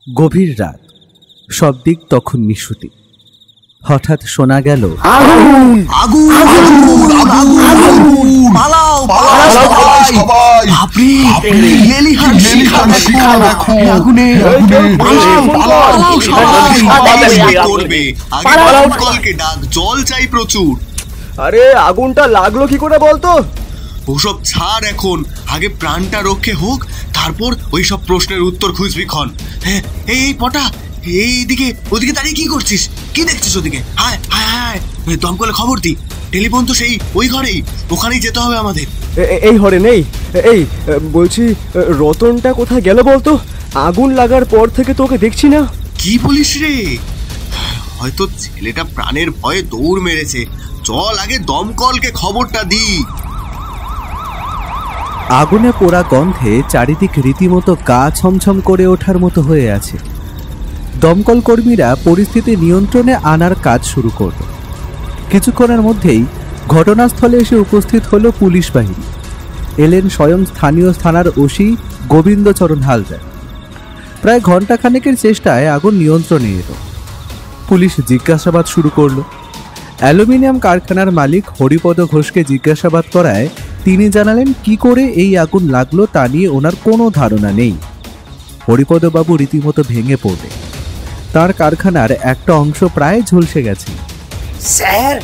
গভীর রাত, সব দিক তখন নিঃশ্রুতি। হঠাৎ শোনা গেল জল চাই প্রচুর। আরে আগুনটা লাগলো কি করে বলতো? ওসব ছাড় এখন, আগে প্রাণটা রক্ষে হোক, তারপর ওই সব প্রশ্নের উত্তর খুঁজবি ক্ষণ। হ্যাঁ, এই পটা, এইদিকে ওদিকে দাঁড়িয়ে কি করছিস? কি দেখছিস ওদিকে? হায় হায় হায়, দমকলে খবর দি। টেলিফোন তো সেই ওই ঘরেই, ওখানেই যেতে হবে আমাদের। এই ঘরে নেই। এই বলছি, রতনটা কোথায় গেল বলতো? আগুন লাগার পর থেকে তোকে দেখছি না। কি বলিস রে? হয়তো ছেলেটা প্রাণের ভয়ে দৌড় মেরেছে। চল আগে দমকলকে খবরটা দি। আগুনে পোড়া গন্ধে চারিদিক রীতিমতো গা ছমছম করে ওঠার মতো হয়ে আছে। দমকল কর্মীরা পরিস্থিতি নিয়ন্ত্রণে আনার কাজ শুরু করল। কিছুক্ষণের মধ্যেই ঘটনাস্থলে এসে উপস্থিত হলো পুলিশ বাহিনী। এলেন স্বয়ং স্থানীয় থানার ওসি গোবিন্দচরণ হালদার। প্রায় ঘণ্টাখানেকের চেষ্টায় আগুন নিয়ন্ত্রণে এলো। পুলিশ জিজ্ঞাসাবাদ শুরু করলো। অ্যালুমিনিয়াম কারখানার মালিক হরিপদ ঘোষকে জিজ্ঞাসাবাদ করায় তিনি জানালেন কি করে এই আগুন লাগলো তা নিয়ে ওনার কোনো ধারণা নেই। হরিপদবাবু রীতিমতো ভেঙে পড়লেন। তার কারখানার একটা অংশ প্রায় ঝলসে গেছে। স্যার,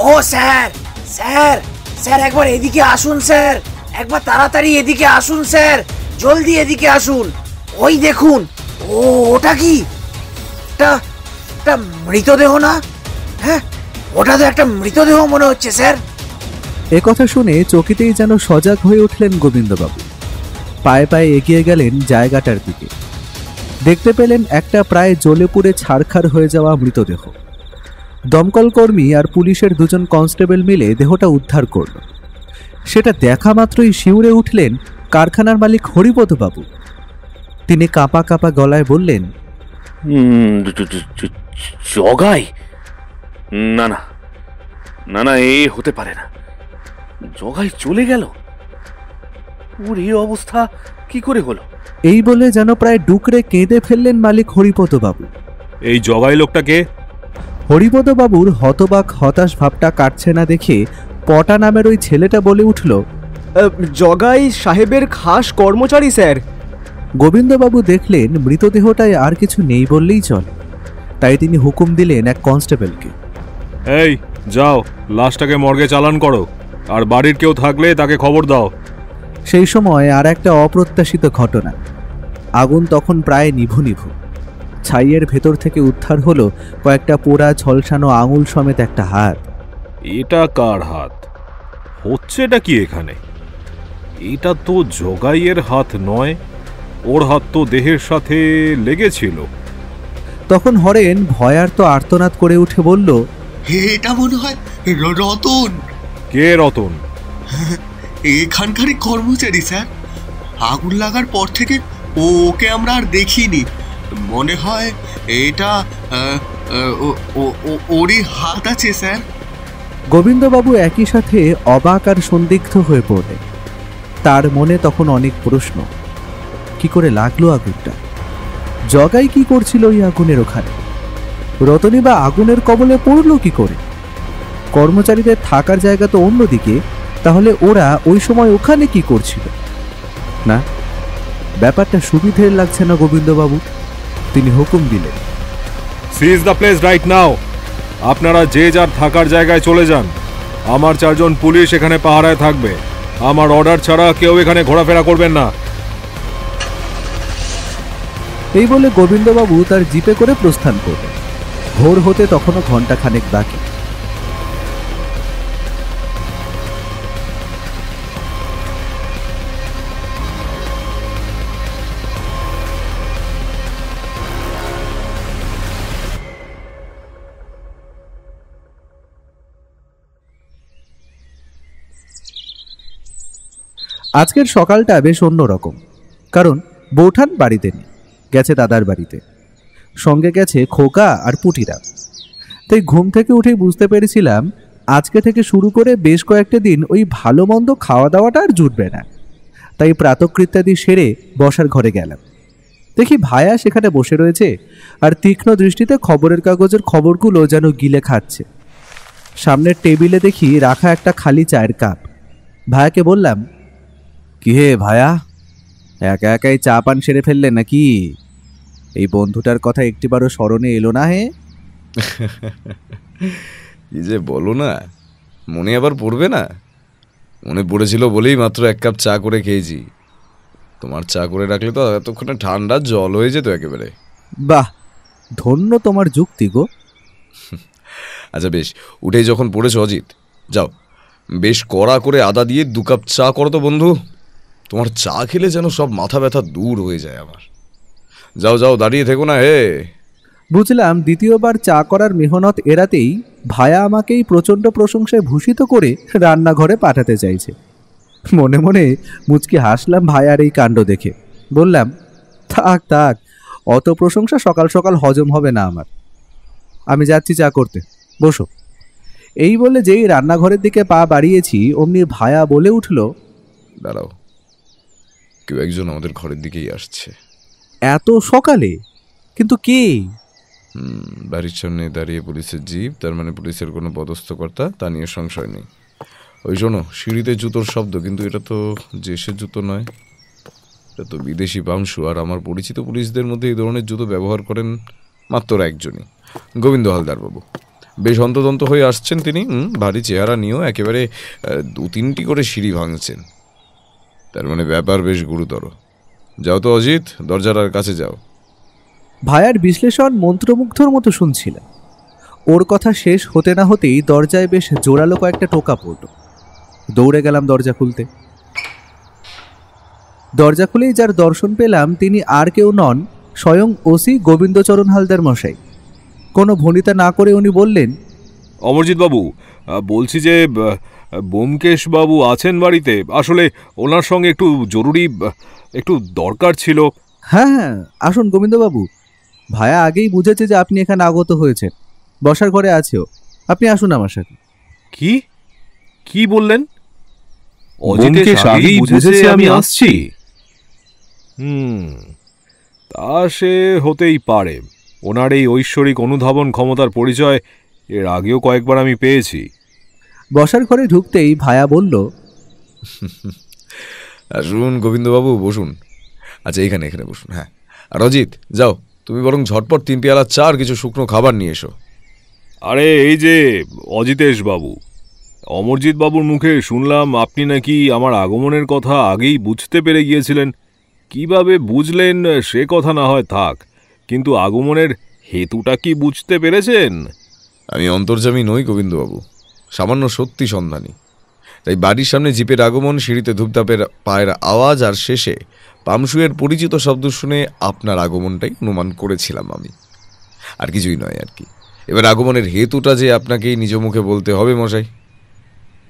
ও স্যার, স্যার স্যার একবার এদিকে আসুন স্যার, একবার তাড়াতাড়ি এদিকে আসুন স্যার, জলদি এদিকে আসুন। ওই দেখুন, ওটা কি? একটা মৃতদেহ না? হ্যাঁ, ওটা তো একটা মৃতদেহ মনে হচ্ছে স্যার। একথা শুনে চকিতেই যেন সজাগ হয়ে উঠলেন গোবিন্দবাবু। পায়ে পায়ে এগিয়ে গেলেন জায়গাটার দিকে। দেখতে পেলেন একটা প্রায় জ্বলে পুড়ে ছারখার হয়ে যাওয়া মৃতদেহ। দমকল কর্মী আর পুলিশের দুজন কনস্টেবল মিলে দেহটা উদ্ধার করল। সেটা দেখা মাত্রই শিউরে উঠলেন কারখানার মালিক হরিপদবাবু। তিনি কাঁপা কাঁপা গলায় বললেন, জগাই? না না না না, এ হতে পারে না। জগাই চলে গেল? ওর এই অবস্থা কি করে হলো? এই বলে যেন প্রায় ডুকরে কেঁদে ফেললেন মালিক হরিপদবাবু। এই জগাই লোকটাকে? হরিপদবাবুর হতবাক হতাশ ভাবটা কাটছে না দেখে পটা নামের ওই ছেলেটা বলে উঠল, জগাই সাহেবের খাস কর্মচারী স্যার। গোবিন্দবাবু দেখলেন মৃতদেহটায় আর কিছু নেই বললেই চলে, তাই তিনি হুকুম দিলেন এক কনস্টেবলকে, এই যাও, লাশটাকে মর্গে চালান করো, আর বাড়ির কেউ থাকলে তাকে খবর দাও। সেই সময় আর একটা অপ্রত্যাশিত ঘটনা। আগুন তখন প্রায় নিভু নিভু। ছাইয়ের ভেতর থেকে উদ্ধার হলো কয়েকটা পোড়া ঝলসানো আঙুল সমেত একটা হাত। এটা কার হাত? হচ্ছে এটা কি এখানে? এটা তো জগাইয়ের হাত নয়, ওর হাত তো দেহের সাথে লেগেছিল। তখন হরেন ভয়ার্ত আর্তনাদ করে উঠে বলল, এটা মনে হয় রতন। কে রতন? এখানকারই কর্মচারী স্যার। আগুন লাগার পর থেকে ওকে আমরা আর দেখিনি। মনে হয় এটা ওরই হাত আছে স্যার। গোবিন্দবাবু একই সাথে অবাক আর সন্দিগ্ধ হয়ে পড়লেন। তার মনে তখন অনেক প্রশ্ন। কি করে লাগলো আগুনটা? জগাই কি করছিল ওই আগুনের ওখানে? রতনী বা আগুনের কবলে পড়ল কি করে? কর্মচারীদের থাকার জায়গা তো অন্যদিকে, তাহলে ওরা ওই সময় ওখানে কি করছিল? না, ব্যাপারটা সুবিধের লাগছে না গোবিন্দবাবু। তিনি হুকুম দিলেন, sees the place right now. আপনারা যে যার থাকার জায়গায় চলে যান। আমার 4 জন পুলিশ এখানে পাহারায় থাকবে। আমার অর্ডার ছাড়া কেউ এখানে ঘোরাফেরা করবেন না। এই বলে গোবিন্দবাবু তার জিপে করে প্রস্থান করলেন। ভোর হতে তখনও ঘণ্টাখানেক বাকি। আজকের সকালটা বেশ অন্যরকম, কারণ বৌঠান বাড়িতে নেই, গেছে দাদার বাড়িতে। সঙ্গে গেছে খোকা আর পুটিরা। তাই ঘুম থেকে উঠেই বুঝতে পেরেছিলাম আজকে থেকে শুরু করে বেশ কয়েকটা দিন ওই ভালো মন্দ খাওয়া দাওয়াটা আর জুটবে না। তাই প্রাতকৃত্যাদি সেরে বসার ঘরে গেলাম। দেখি ভায়া সেখানে বসে রয়েছে আর তীক্ষ্ণ দৃষ্টিতে খবরের কাগজের খবরগুলো যেন গিলে খাচ্ছে। সামনের টেবিলে দেখি রাখা একটা খালি চায়ের কাপ। ভায়াকে বললাম, কি হে ভায়া, একা একাই চা পান সেরে ফেললে নাকি? এই বন্ধুটার কথা একটিবারও স্মরণে এলো না হে? কি যে বলো না, মনে আবার পড়বে না? মনে পড়েছিল বলেই মাত্র 1 কাপ চা করে খেয়েছি। তোমার চা করে রাখলে তো এতক্ষণে ঠান্ডা জল হয়ে যেত একেবারে। বাহ, ধন্য তোমার যুক্তি গো। আচ্ছা বেশ, উঠেই যখন পড়েছ অজিত, যাও বেশ কড়া করে আদা দিয়ে 2 কাপ চা করো তো বন্ধু। তোমার চা খেলে যেন সব মাথা ব্যথা দূর হয়ে যায় আমার। যাও যাও, দাঁড়িয়ে থেকো না হে। বুঝলাম দ্বিতীয়বার চা করার মেহনত এড়াতেই ভায়া আমাকেই প্রচণ্ড প্রশংসায় ভূষিত করে রান্নাঘরে পাঠাতে চাইছে। মনে মনে মুচকি হাসলাম ভায়ার এই কাণ্ড দেখে। বললাম, থাক থাক, অত প্রশংসা সকাল সকাল হজম হবে না আমার। আমি যাচ্ছি চা করতে, বসো। এই বলে যেই রান্নাঘরের দিকে পা বাড়িয়েছি অমনি ভায়া বলে উঠল, দাঁড়াও, কেউ একজন আমাদের ঘরের দিকেই আসছে। এত সকালে? কিন্তু কে? বাড়ির সামনে দাঁড়িয়ে পুলিশের জিপ, তার মানে পুলিশের কোনো পদস্থ কর্তা, তা নিয়ে সংশয় নেই। ওই শোনো, সিঁড়িতে জুতোর শব্দ, কিন্তু এটা তো দেশের জুতো নয়, এটা তো বিদেশি পামশু। আর আমার পরিচিত পুলিশদের মধ্যে এই ধরনের জুতো ব্যবহার করেন মাত্র একজনই, গোবিন্দ হালদার বাবু। বেশ অন্তদন্ত হয়ে আসছেন তিনি, ভারী চেহারা নিয়েও একেবারে 2-3টি করে সিঁড়ি ভাঙছেন। তার মানে ব্যাপার বেশ গুরুতর। যাও তো অজিত, দরজার কাছে যাও। ভায়ার বিশ্লেষণ মন্ত্রমুগ্ধর মতো শুনছিলাম। ওর কথা শেষ হতে না হতেই দরজায় বেশ জোরালো কয়েকটা টোকা পড়ল। দৌড়ে গেলাম দরজা খুলতে। দরজা খুলেই যার দর্শন পেলাম তিনি আর কেউ নন, স্বয়ং ওসি গোবিন্দচরণ হালদার মশাই। কোনো ভনিতা না করে উনি বললেন, অমরজিৎ বাবু, বলছি যে ব্যোমকেশ বাবু আছেন বাড়িতে? আসলে ওনার সঙ্গে একটু জরুরি একটু দরকার ছিল। হ্যাঁ হ্যাঁ, আসুন গোবিন্দবাবু। ভায়া আগেই বুঝেছে যে আপনি এখানে আগত হয়েছেন, বসার ঘরে আছেও। আপনি আসুন আমার সাথে। কি কি বললেন? ব্যোমকেশ আগেই বুঝেছে আমি আসছি? তা সে হতেই পারে। ওনার এই ঐশ্বরিক অনুধাবন ক্ষমতার পরিচয় এর আগেও কয়েকবার আমি পেয়েছি। বসার ঘরে ঢুকতেই ভায়া বলল, আসুন গোবিন্দবাবু, বসুন। আচ্ছা, এখানে এখানে বসুন। হ্যাঁ, আর অজিত, যাও তুমি বরং ঝটপট 3 পেয়ালা চা আর কিছু শুকনো খাবার নিয়ে এসো। আরে এই যে অজিতেশ বাবু, অমরজিৎ বাবুর মুখে শুনলাম আপনি নাকি আমার আগমনের কথা আগেই বুঝতে পেরে গিয়েছিলেন। কিভাবে বুঝলেন সে কথা না হয় থাক, কিন্তু আগমনের হেতুটা কি বুঝতে পেরেছেন? আমি অন্তর্যামী নই গোবিন্দবাবু, সামান্য সত্যি সন্ধানী। তাই বাড়ির সামনে জিপের আগমন, সিঁড়িতে ধূপধাপের পায়ের আওয়াজ আর শেষে পামশুয়ের পরিচিত শব্দ শুনে আপনার আগমনটাই অনুমান করেছিলাম আমি, আর কিছুই নয় আর কি। এবার আগমনের হেতুটা যে আপনাকেই নিজ মুখে বলতে হবে মশাই।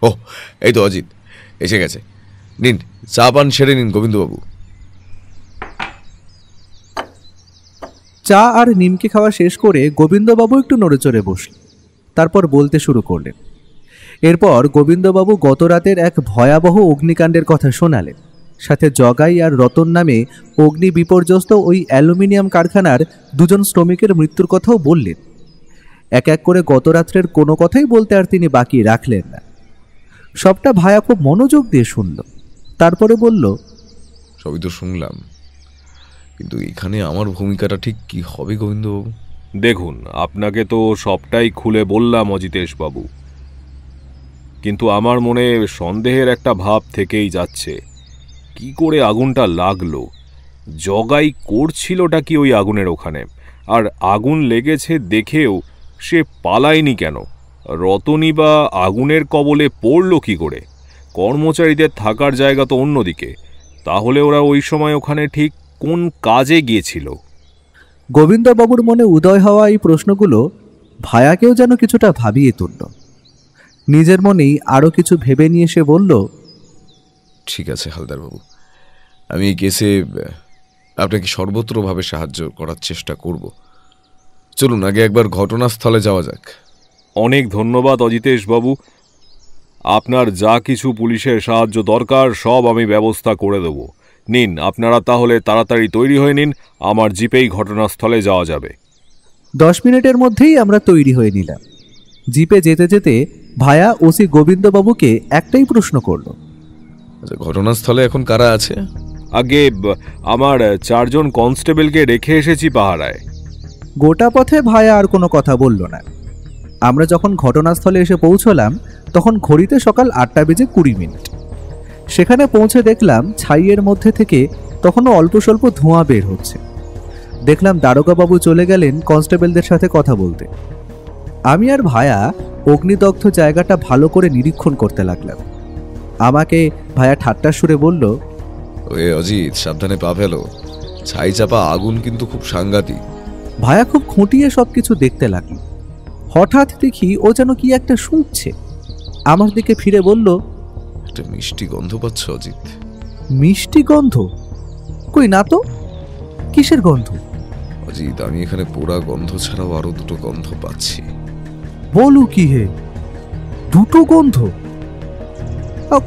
ও, এই তো অজিত এসে গেছে। নিন, চা পান সেরে নিন গোবিন্দবাবু। চা আর নিমকি খাওয়া শেষ করে গোবিন্দবাবু একটু নড়েচড়ে বসলেন, তারপর বলতে শুরু করলেন। এরপর গোবিন্দবাবু গত রাতের এক ভয়াবহ অগ্নিকাণ্ডের কথা শোনালেন, সাথে জগাই আর রতন নামে অগ্নি বিপর্যস্ত ওই অ্যালুমিনিয়াম কারখানার 2জন শ্রমিকের মৃত্যুর কথাও বললেন। এক এক করে গত রাত্রের কোনো কথাই বলতে আর তিনি বাকি রাখলেন না। সবটা ভায়া খুব মনোযোগ দিয়ে শুনল, তারপরে বলল, সবই তো শুনলাম, কিন্তু এখানে আমার ভূমিকাটা ঠিক কি হবে গোবিন্দবাবু? দেখুন, আপনাকে তো সবটাই খুলে বললাম অজিতেশ বাবু, কিন্তু আমার মনে সন্দেহের একটা ভাব থেকেই যাচ্ছে। কি করে আগুনটা লাগলো? জগাই করছিলটা কি ওই আগুনের ওখানে? আর আগুন লেগেছে দেখেও সে পালায়নি কেন? রতনী বা আগুনের কবলে পড়ল কি করে? কর্মচারীদের থাকার জায়গা তো অন্যদিকে, তাহলে ওরা ওই সময় ওখানে ঠিক কোন কাজে গিয়েছিল? গোবিন্দবাবুর মনে উদয় হওয়া এই প্রশ্নগুলো ভায়াকেও যেন কিছুটা ভাবিয়ে তুলল। নিজের মনেই আরও কিছু ভেবে নিয়ে সে বলল, ঠিক আছে হালদারবাবু, আমি এই কেসে আপনাকে সর্বত্রভাবে সাহায্য করার চেষ্টা করব। চলুন আগে একবার ঘটনাস্থলে যাওয়া যাক। অনেক ধন্যবাদ অজিতেশ বাবু, আপনার যা কিছু পুলিশের সাহায্য দরকার সব আমি ব্যবস্থা করে দেব। নিন, আপনারা তাহলে তাড়াতাড়ি তৈরি হয়ে নিন, আমার জিপেই ঘটনাস্থলে যাওয়া যাবে। 10 মিনিটের মধ্যেই আমরা তৈরি হয়ে নিলাম। জিপে যেতে যেতে ভায়া ওসি গোবিন্দবাবুকে একটাই প্রশ্ন করল। আচ্ছা, ঘটনাস্থলে এখন কারা আছে? আগে আমার 4 জন কনস্টেবলকে রেখে এসেছি পাহারায়। গোটা পথে ভায়া আর কোনো কথা বলল না। আমরা যখন ঘটনাস্থলে এসে পৌঁছলাম তখন ঘড়িতে সকাল 8:20। সেখানে পৌঁছে দেখলাম ছাইয়ের মধ্যে থেকে তখনও অল্প স্বল্প ধোঁয়া বের হচ্ছে। দেখলাম দারোগাবাবু চলে গেলেন কনস্টেবলদের সাথে কথা বলতে। আমি আর ভায়া অগ্নিদগ্ধ জায়গাটা ভালো করে নিরীক্ষণ করতে লাগলাম। আমাকে ভায়া ঠাট্টার সুরে বলল, ওয়ে অজিত, সাবধানে পা ফেলো, ছাই চাপা আগুন কিন্তু খুব সাংঘাতিক। ভায়া খুব খুঁটিয়ে সবকিছু দেখতে লাগলো। হঠাৎ দেখি ও যেন কি একটা শুঁকছে। আমার দিকে ফিরে বলল, একটা মিষ্টি গন্ধ পাচ্ছ অজিত? মিষ্টি গন্ধ? কই না তো, কিসের গন্ধ? অজিত, আমি এখানে পোড়া গন্ধ ছাড়াও আরো দুটো গন্ধ পাচ্ছি। বলো কি হে, দুটো গন্ধ?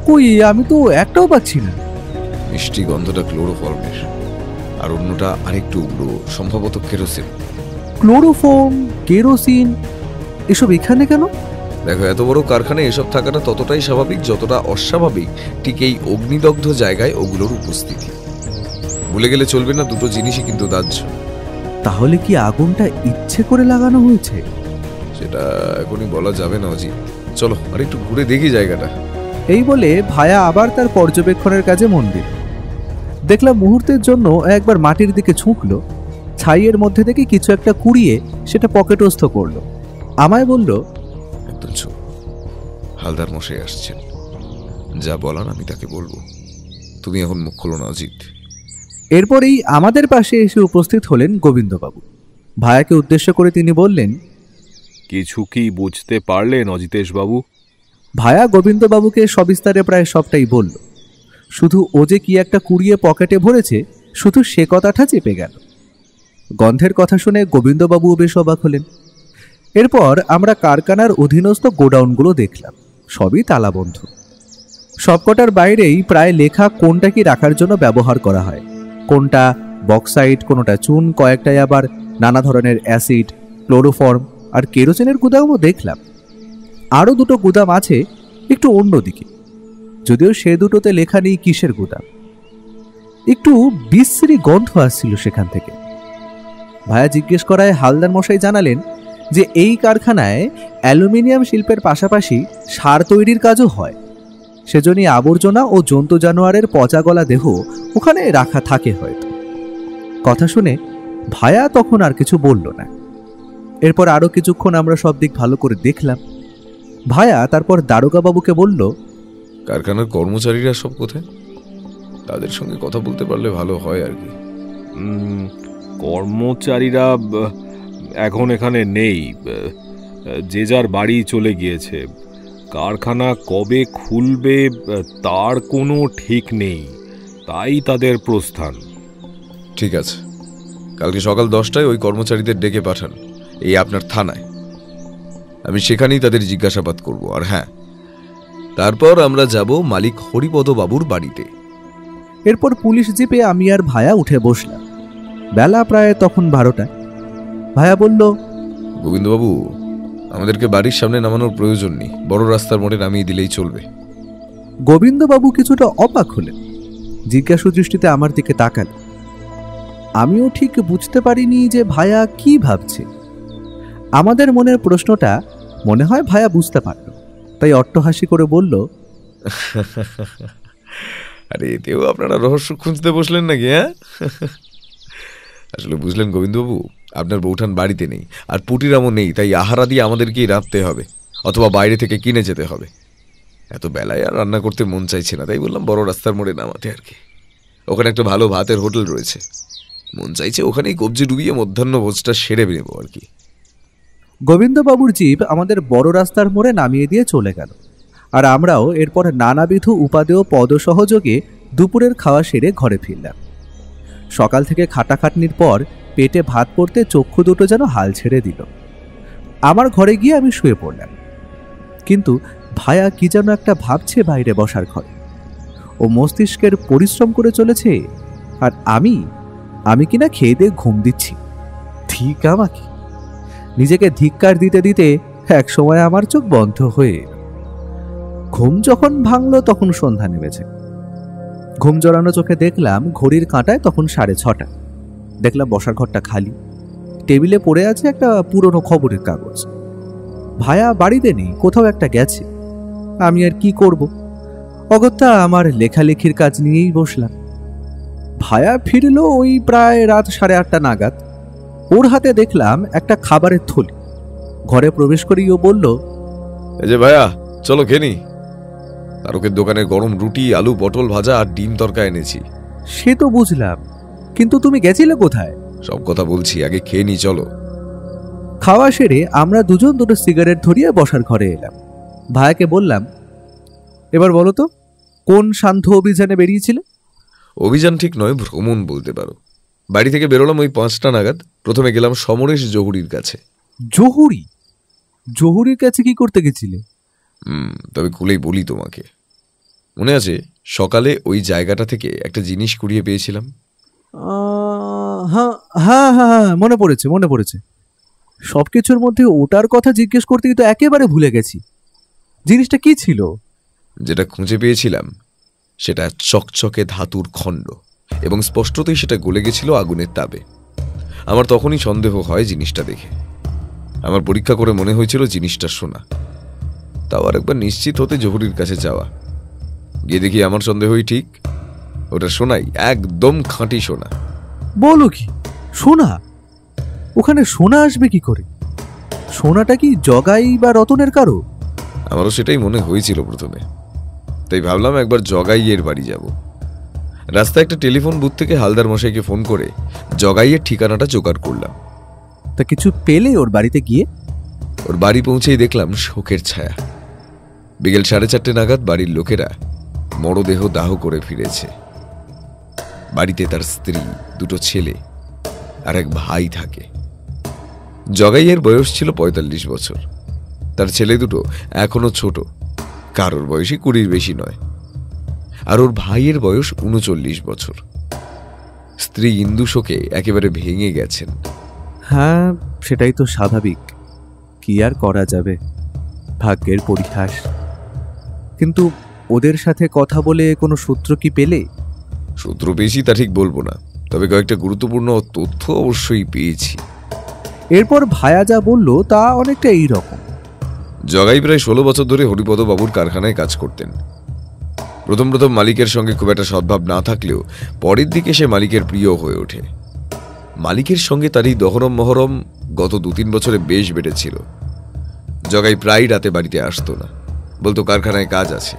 কই, আমি তো একটাও পাচ্ছি না। মিষ্টি গন্ধটা ক্লোরোফর্মের, আর অন্যটা আরেকটু উগ্র, সম্ভবত কেরোসিন। ক্লোরোফর্ম, কেরোসিন এসব এখানে কেন? দেখো, এত বড় কারখানায় এসব থাকাটা ততটাই স্বাভাবিক যতটা অস্বাভাবিক ঠিক এই অগ্নিদগ্ধ জায়গায় ওগুলোর উপস্থিতি। ভুলে গেলে চলবে না, দুটো জিনিসই কিন্তু দাহ্য। তাহলে কি আগুনটা ইচ্ছে করে লাগানো হয়েছে? সেটা এখনই বলা যাবে না অজিত, চলো আর একটু ঘুরে দেখি জায়গাটা। এই বলে ভায়া আবার তার পর্যবেক্ষণের কাজে মন দিল। দেখলাম মুহূর্তের জন্য একবার মাটির দিকে ছুঁকলো, ছাইয়ের মধ্যে থেকে কিছু একটা কুড়িয়ে সেটা পকেটস্থ করলো। আমায় বলল, একদম চুপ, হালদার মশাই আসছেন, যা বলার আমি তাকে বলবো, তুমি এখন মুখ খোলো না অজিত। এরপরেই আমাদের পাশে এসে উপস্থিত হলেন গোবিন্দবাবু। ভায়াকে উদ্দেশ্য করে তিনি বললেন, কিছু কি বুঝতে পারলেন অজিতেশ বাবু? ভায়া গোবিন্দবাবুকে সবিস্তারে প্রায় সবটাই বলল। শুধু ও যে কি একটা কুড়িয়ে পকেটে ভরেছে, শুধু সে কথাটা চেপে গেল। গন্ধের কথা শুনে গোবিন্দবাবুও বেশ অবাক হলেন। এরপর আমরা কারখানার অধীনস্থ গোডাউনগুলো দেখলাম, সবই তালাবন্ধ। সবকটার বাইরেই প্রায় লেখা কোনটা কি রাখার জন্য ব্যবহার করা হয়। কোনটা বক্সাইট, কোনটা চুন, কয়েকটাই আবার নানা ধরনের অ্যাসিড, ক্লোরোফর্ম আর কেরোসিনের গুদামও দেখলাম। আরও দুটো গুদাম আছে একটু অন্যদিকে, যদিও সে দুটোতে লেখা নেই কিসের গুদাম। একটু বিশ্রী গন্ধ আসছিল সেখান থেকে। ভায়া জিজ্ঞেস করায় হালদার মশাই জানালেন যে এই কারখানায় অ্যালুমিনিয়াম শিল্পের পাশাপাশি সার তৈরির কাজও হয়। সেজন্যই আবর্জনা ও জন্তু জানোয়ারের পচা গলা দেহ ওখানে রাখা থাকে হয়তো। কথা শুনে ভায়া তখন আর কিছু বলল না। এরপর আরো কিছুক্ষণ আমরা সব দিক ভালো করে দেখলাম। ভায়া তারপর দারোগাবাবুকে বলল, কারখানার কর্মচারীরা সব কোথায়? তাদের সঙ্গে কথা বলতে পারলে ভালো হয় আর কি। কর্মচারীরা এখন এখানে নেই, যে যার বাড়ি চলে গিয়েছে। কারখানা কবে খুলবে তার কোনো ঠিক নেই, তাই তাদের প্রস্থান। ঠিক আছে, কালকে সকাল 10টায় ওই কর্মচারীদের ডেকে পাঠান এই আপনার থানায়। আমি সেখানেই তাদের জিজ্ঞাসাবাদ করব। আর হ্যাঁ, তারপর আমরা যাব মালিক হরিপদ বাবুর বাড়িতে। এরপর পুলিশ জিপে আমি আর ভায়া উঠে বসলাম। বেলা প্রায় তখন 12টা। ভায়া বলল, গোবিন্দবাবু, আমাদেরকে বাড়ির সামনে নামানোর প্রয়োজন নেই, বড় রাস্তার মোড়ে নামিয়ে দিলেই চলবে। গোবিন্দবাবু কিছুটা অবাক হলেন, জিজ্ঞাসু দৃষ্টিতে আমার দিকে তাকাল। আমিও ঠিক বুঝতে পারিনি যে ভায়া কি ভাবছে। আমাদের মনের প্রশ্নটা মনে হয় ভায়া বুঝতে পারল, তাই অট্টহাসি করে বলল, আরে এতেও আপনারা রহস্য খুঁজতে বসলেন নাকি? হ্যাঁ, আসলে বুঝলেন গোবিন্দবাবু, আপনার বৌঠান বাড়িতে নেই, আর পুটিরামও নেই, তাই আহারা দিয়ে আমাদেরকেই রাঁধতে হবে, অথবা বাইরে থেকে কিনে যেতে হবে। এত বেলায় আর রান্না করতে মন চাইছে না, তাই বললাম বড় রাস্তার মোড়ে নামাতে আর কি। ওখানে একটা ভালো ভাতের হোটেল রয়েছে, মন চাইছে ওখানেই কবজি ডুবিয়ে মধ্যাহ্ন ভোজটা সেরে নেব আর কি। গোবিন্দবাবুর জিপ আমাদের বড় রাস্তার মোড়ে নামিয়ে দিয়ে চলে গেল, আর আমরাও এরপর নানাবিধ উপাদেয় পদসহযোগে দুপুরের খাওয়া সেরে ঘরে ফিরলাম। সকাল থেকে খাটাখাটনির পর পেটে ভাত পড়তে চক্ষু দুটো যেন হাল ছেড়ে দিল। আমার ঘরে গিয়ে আমি শুয়ে পড়লাম, কিন্তু ভায়া কি যেন একটা ভাবছে বাইরে বসার ঘরে। ও মস্তিষ্কের পরিশ্রম করে চলেছে, আর আমি কিনা খেয়ে দিয়ে ঘুম দিচ্ছি। ঠিক আমাকে নিজেকে ধিক্কার দিতে দিতে এক সময় আমার চোখ বন্ধ হয়ে এলো। ঘুম যখন ভাঙলো তখন সন্ধ্যা নেমেছে। ঘুম জড়ানো চোখে দেখলাম ঘড়ির কাঁটায় তখন 6:30। দেখলাম বসার ঘরটা খালি, টেবিলে পড়ে আছে একটা পুরনো খবরের কাগজ। ভায়া বাড়িতে নেই, কোথাও একটা গেছে। আমি আর কি করব, অগত্যা আমার লেখালেখির কাজ নিয়েই বসলাম। ভায়া ফিরল ওই প্রায় রাত 8:30 নাগাদ। ওর হাতে দেখলাম একটা খাবারের থলি। ঘরে প্রবেশ করেই ও বলল, এই যে ভাইয়া, চলো খেয়ে নি। তারকের দোকানে গরম রুটি, আলু পটল ভাজা আর ডিম তরকা এনেছি। সে তো বুঝলাম, কিন্তু তুমি গেছিলে কোথায়? সব কথা বলছি, আগে খেয়ে নি চলো। খাওয়া সেরে আমরা দুজন দুটো সিগারেট ধরিয়ে বসার ঘরে এলাম। ভায়াকে বললাম, এবার বলো তো, কোন সান্ধ্য অভিযানে বেরিয়েছিলে? অভিযান ঠিক নয়, ভ্রমণ বলতে পারো। বাড়ি থেকে বেরোলাম ওই 5টা নাগাদ। প্রথমে গেলাম সমরেশ জহুরির কাছে। জহুরির কাছে কি করতে গেছিলে? তবে খুলেই বলি তোমাকে। মনে আছে সকালে ওই জায়গাটা থেকে একটা জিনিস কুড়িয়ে পেয়েছিলাম? হ্যাঁ হ্যাঁ হ্যাঁ, মনে পড়েছে। সবকিছুর মধ্যে ওটার কথা জিজ্ঞেস করতে তো একেবারে ভুলে গেছি। জিনিসটা কি ছিল? যেটা খুঁজে পেয়েছিলাম সেটা চকচকে ধাতুর খণ্ড, এবং স্পষ্টতই সেটা গলে গেছিল আগুনের তাপে। আমার তখনই সন্দেহ হয় জিনিসটা দেখে। আমার পরীক্ষা করে মনে হয়েছিল জিনিসটা সোনা। তাও আর একবার নিশ্চিত হতে জহুরির কাছে যাওয়া। গিয়ে দেখি আমার সন্দেহই ঠিক, ওটা সোনাই, একদম খাঁটি সোনা। বলো কি, সোনা? ওখানে সোনা আসবে কি করে? সোনাটা কি জগাই বা রতনের কারো? আমারও সেটাই মনে হয়েছিল প্রথমে, তাই ভাবলাম একবার জগাইয়ের বাড়ি যাব। রাস্তায় একটা টেলিফোন বুথ থেকে হালদার মশাইকে ফোন করে জগাইয়ের ঠিকানাটা জোগাড় করলাম। তা কিছু পেলে ওর বাড়িতে গিয়ে? ওর বাড়ি পৌঁছেই দেখলাম শোকের ছায়া। বিকেল 4:30 নাগাদ বাড়ির লোকেরা মরদেহ দাহ করে ফিরেছে। বাড়িতে তার স্ত্রী, দুটো ছেলে আর এক ভাই থাকে। জগাইয়ের বয়স ছিল 45 বছর। তার ছেলে দুটো এখনো ছোট, কারোর বয়সই 20-র বেশি নয়। আর ওর ভাইয়ের বয়স 39 বছর। স্ত্রী ইন্দু শোকে একেবারে ভেঙে গেছেন। হ্যাঁ, সেটাই তো স্বাভাবিক, কি আর করা যাবে, ভাগ্যের পরিহাস। কিন্তু ওদের সাথে কথা বলে কোনো সূত্র কি পেলে? সূত্র পেয়েছি তা ঠিক বলবো না, তবে কয়েকটা গুরুত্বপূর্ণ তথ্য অবশ্যই পেয়েছি। এরপর ভায়া যা বলল তা অনেকটা এই রকম। জগাই প্রায় 16 বছর ধরে হরিপদ বাবুর কারখানায় কাজ করতেন। প্রথম মালিকের সঙ্গে খুব একটা সদ্ভাব না থাকলেও পরের দিকে সে মালিকের প্রিয় হয়ে ওঠে। মালিকের সঙ্গে তার এই দহরম মহরম গত 2-3 বছরে বেশ বেড়েছিল। জগাই প্রায় রাতে বাড়িতে আসতো না, বলতো কারখানায় কাজ আছে।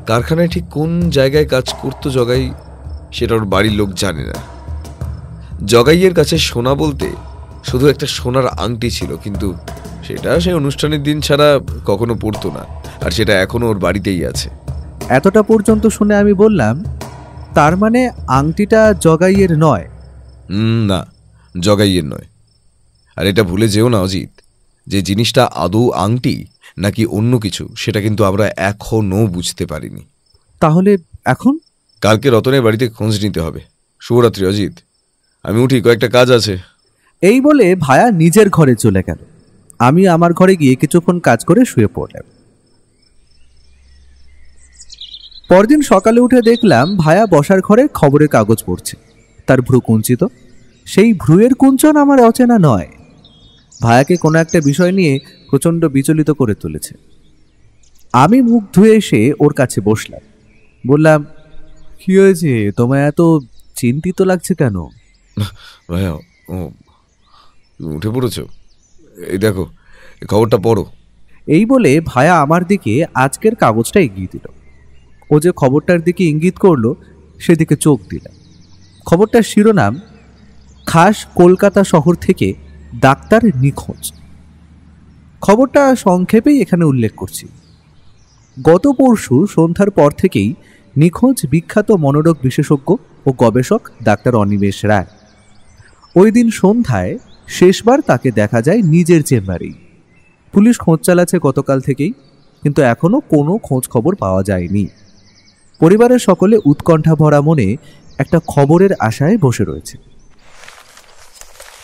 কারখানায় ঠিক কোন জায়গায় কাজ করতো জগাই, সেটা ওর বাড়ির লোক জানে না। জগাইয়ের কাছে সোনা বলতে শুধু একটা সোনার আংটি ছিল, কিন্তু সেটা সে অনুষ্ঠানের দিন ছাড়া কখনো পরতো না, আর সেটা এখনো ওর বাড়িতেই আছে। এতটা পর্যন্ত শুনে আমি বললাম, তার মানে আংটিটা জগাইয়ের নয়? না, জগাইয়ের নয়। আর এটা ভুলে যেও না অজিত, যে জিনিসটা আদৌ আংটি নাকি অন্য কিছু সেটা কিন্তু আমরা এখনো বুঝতে পারিনি। তাহলে এখন? কালকে রতনের বাড়িতে খোঁজ নিতে হবে। শুভরাত্রি অজিত, আমি উঠি, কয়েকটা কাজ আছে। এই বলে ভায়া নিজের ঘরে চলে গেল। আমি আমার ঘরে গিয়ে কিছুক্ষণ কাজ করে শুয়ে পড়লাম। পরদিন সকালে উঠে দেখলাম ভায়া বসার ঘরে খবরের কাগজ পড়ছে। তার ভ্রু কুঞ্চিত। সেই ভ্রুয়ের কুঞ্চন আমার অচেনা নয়। ভায়াকে কোনো একটা বিষয় নিয়ে প্রচণ্ড বিচলিত করে তুলেছে। আমি মুখ ধুয়ে এসে ওর কাছে বসলাম। বললাম, কি হয়েছে, তোমায় এত চিন্তিত লাগছে কেন? ভাইয়া, ও উঠে পড়েছ? এই দেখো, খবরটা পড়ো। এই বলে ভায়া আমার দিকে আজকের কাগজটা এগিয়ে দিল। ও যে খবরটার দিকে ইঙ্গিত করলো সেদিকে চোখ দিলাম। খবরটার শিরোনাম, খাস কলকাতা শহর থেকে ডাক্তার নিখোঁজ। খবরটা সংক্ষেপেই এখানে উল্লেখ করছি। গত পরশু সন্ধ্যার পর থেকেই নিখোঁজ বিখ্যাত মনোরোগ বিশেষজ্ঞ ও গবেষক ডাক্তার অনিমেষ রায়। ওই দিন সন্ধ্যায় শেষবার তাকে দেখা যায় নিজের চেম্বারেই। পুলিশ খোঁজ চালাচ্ছে গতকাল থেকেই, কিন্তু এখনো কোনো খোঁজ খবর পাওয়া যায়নি। পরিবারের সকলে উৎকণ্ঠা ভরা মনে একটা খবরের আশায় বসে রয়েছে।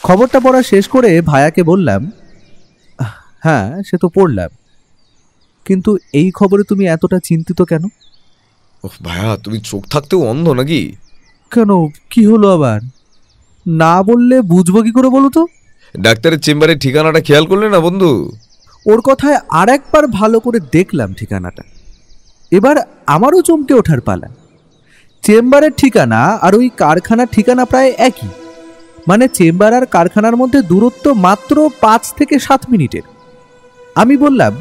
খবরটা পড়া শেষ করে ভায়াকে বললাম, হ্যাঁ সে তো পড়লাম, কিন্তু এই খবরে তুমি এতটা চিন্তিত কেন? ওহ ভাইয়া, তুমি চোখ থাকতেও অন্ধ নাকি? কেন, কি হলো আবার? না বললে বুঝবো কি করে বলো তো? ডাক্তারের চেম্বারের ঠিকানাটা খেয়াল করলে না বন্ধু? ওর কথায় আর একবার ভালো করে দেখলাম ঠিকানাটা। এবার আমারও চমকে ওঠার পালা। চেম্বারের ঠিকানা আর ওই কারখানার ঠিকানা প্রায় একই। মানে চেম্বার আর কারখানার মধ্যে দূরত্ব মাত্র 5 থেকে 7 মিনিটের। আমি বললাম,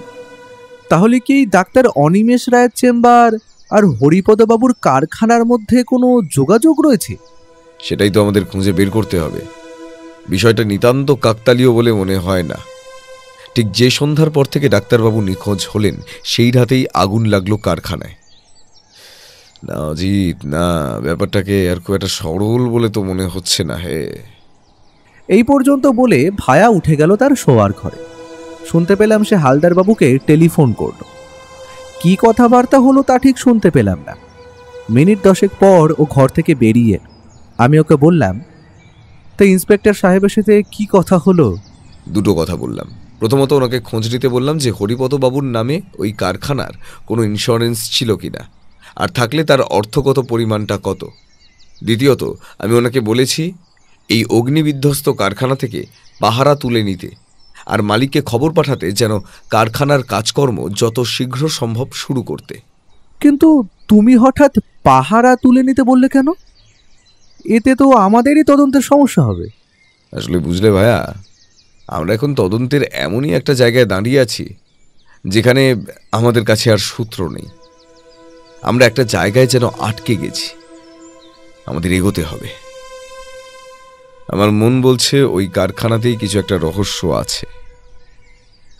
তাহলে কি ডাক্তার অনিমেষ রায়ের চেম্বার আর হরিপদবাবুর কারখানার মধ্যে কোনো যোগাযোগ রয়েছে? সেটাই তো আমাদের খুঁজে বের করতে হবে। বিষয়টা নিতান্ত কাকতালীয় বলে মনে হয় না। ঠিক যে সন্ধ্যার পর থেকে ডাক্তারবাবু নিখোঁজ হলেন, সেই রাতেই আগুন লাগলো কারখানায়। না অজিত, না, ব্যাপারটাকে আর খুব একটা সরল বলে তো মনে হচ্ছে না। হে, এই পর্যন্ত বলে ভায়া উঠে গেল তার শোয়ার ঘরে। শুনতে পেলাম সে হালদারবাবুকে টেলিফোন করল। কি কথাবার্তা হলো তা ঠিক শুনতে পেলাম না। মিনিট 10 পর ও ঘর থেকে বেরিয়ে। আমি ওকে বললাম, তো ইন্সপেক্টর সাহেবের সাথে কি কথা হলো? দুটো কথা বললাম। প্রথমত ওনাকে খোঁজ নিতে বললাম যে হরিপদবাবুর নামে ওই কারখানার কোনো ইন্স্যুরেন্স ছিল কিনা, আর থাকলে তার অর্থগত পরিমাণটা কত। দ্বিতীয়ত আমি ওনাকে বলেছি এই অগ্নিবিধ্বস্ত কারখানা থেকে পাহারা তুলে নিতে, আর মালিককে খবর পাঠাতে যেন কারখানার কাজকর্ম যত শীঘ্র সম্ভব শুরু করতে। কিন্তু তুমি হঠাৎ পাহারা তুলে নিতে বললে কেন? এতে তো আমাদেরই তদন্তের সমস্যা হবে। আসলে বুঝলে ভাইয়া, আমরা এখন তদন্তের এমনই একটা জায়গায় দাঁড়িয়ে আছি যেখানে আমাদের কাছে আর সূত্র নেই। আমরা একটা জায়গায় যেন আটকে গেছি। আমাদের এগোতে হবে। আমার মন বলছে ওই কারখানাতেই কিছু একটা রহস্য আছে,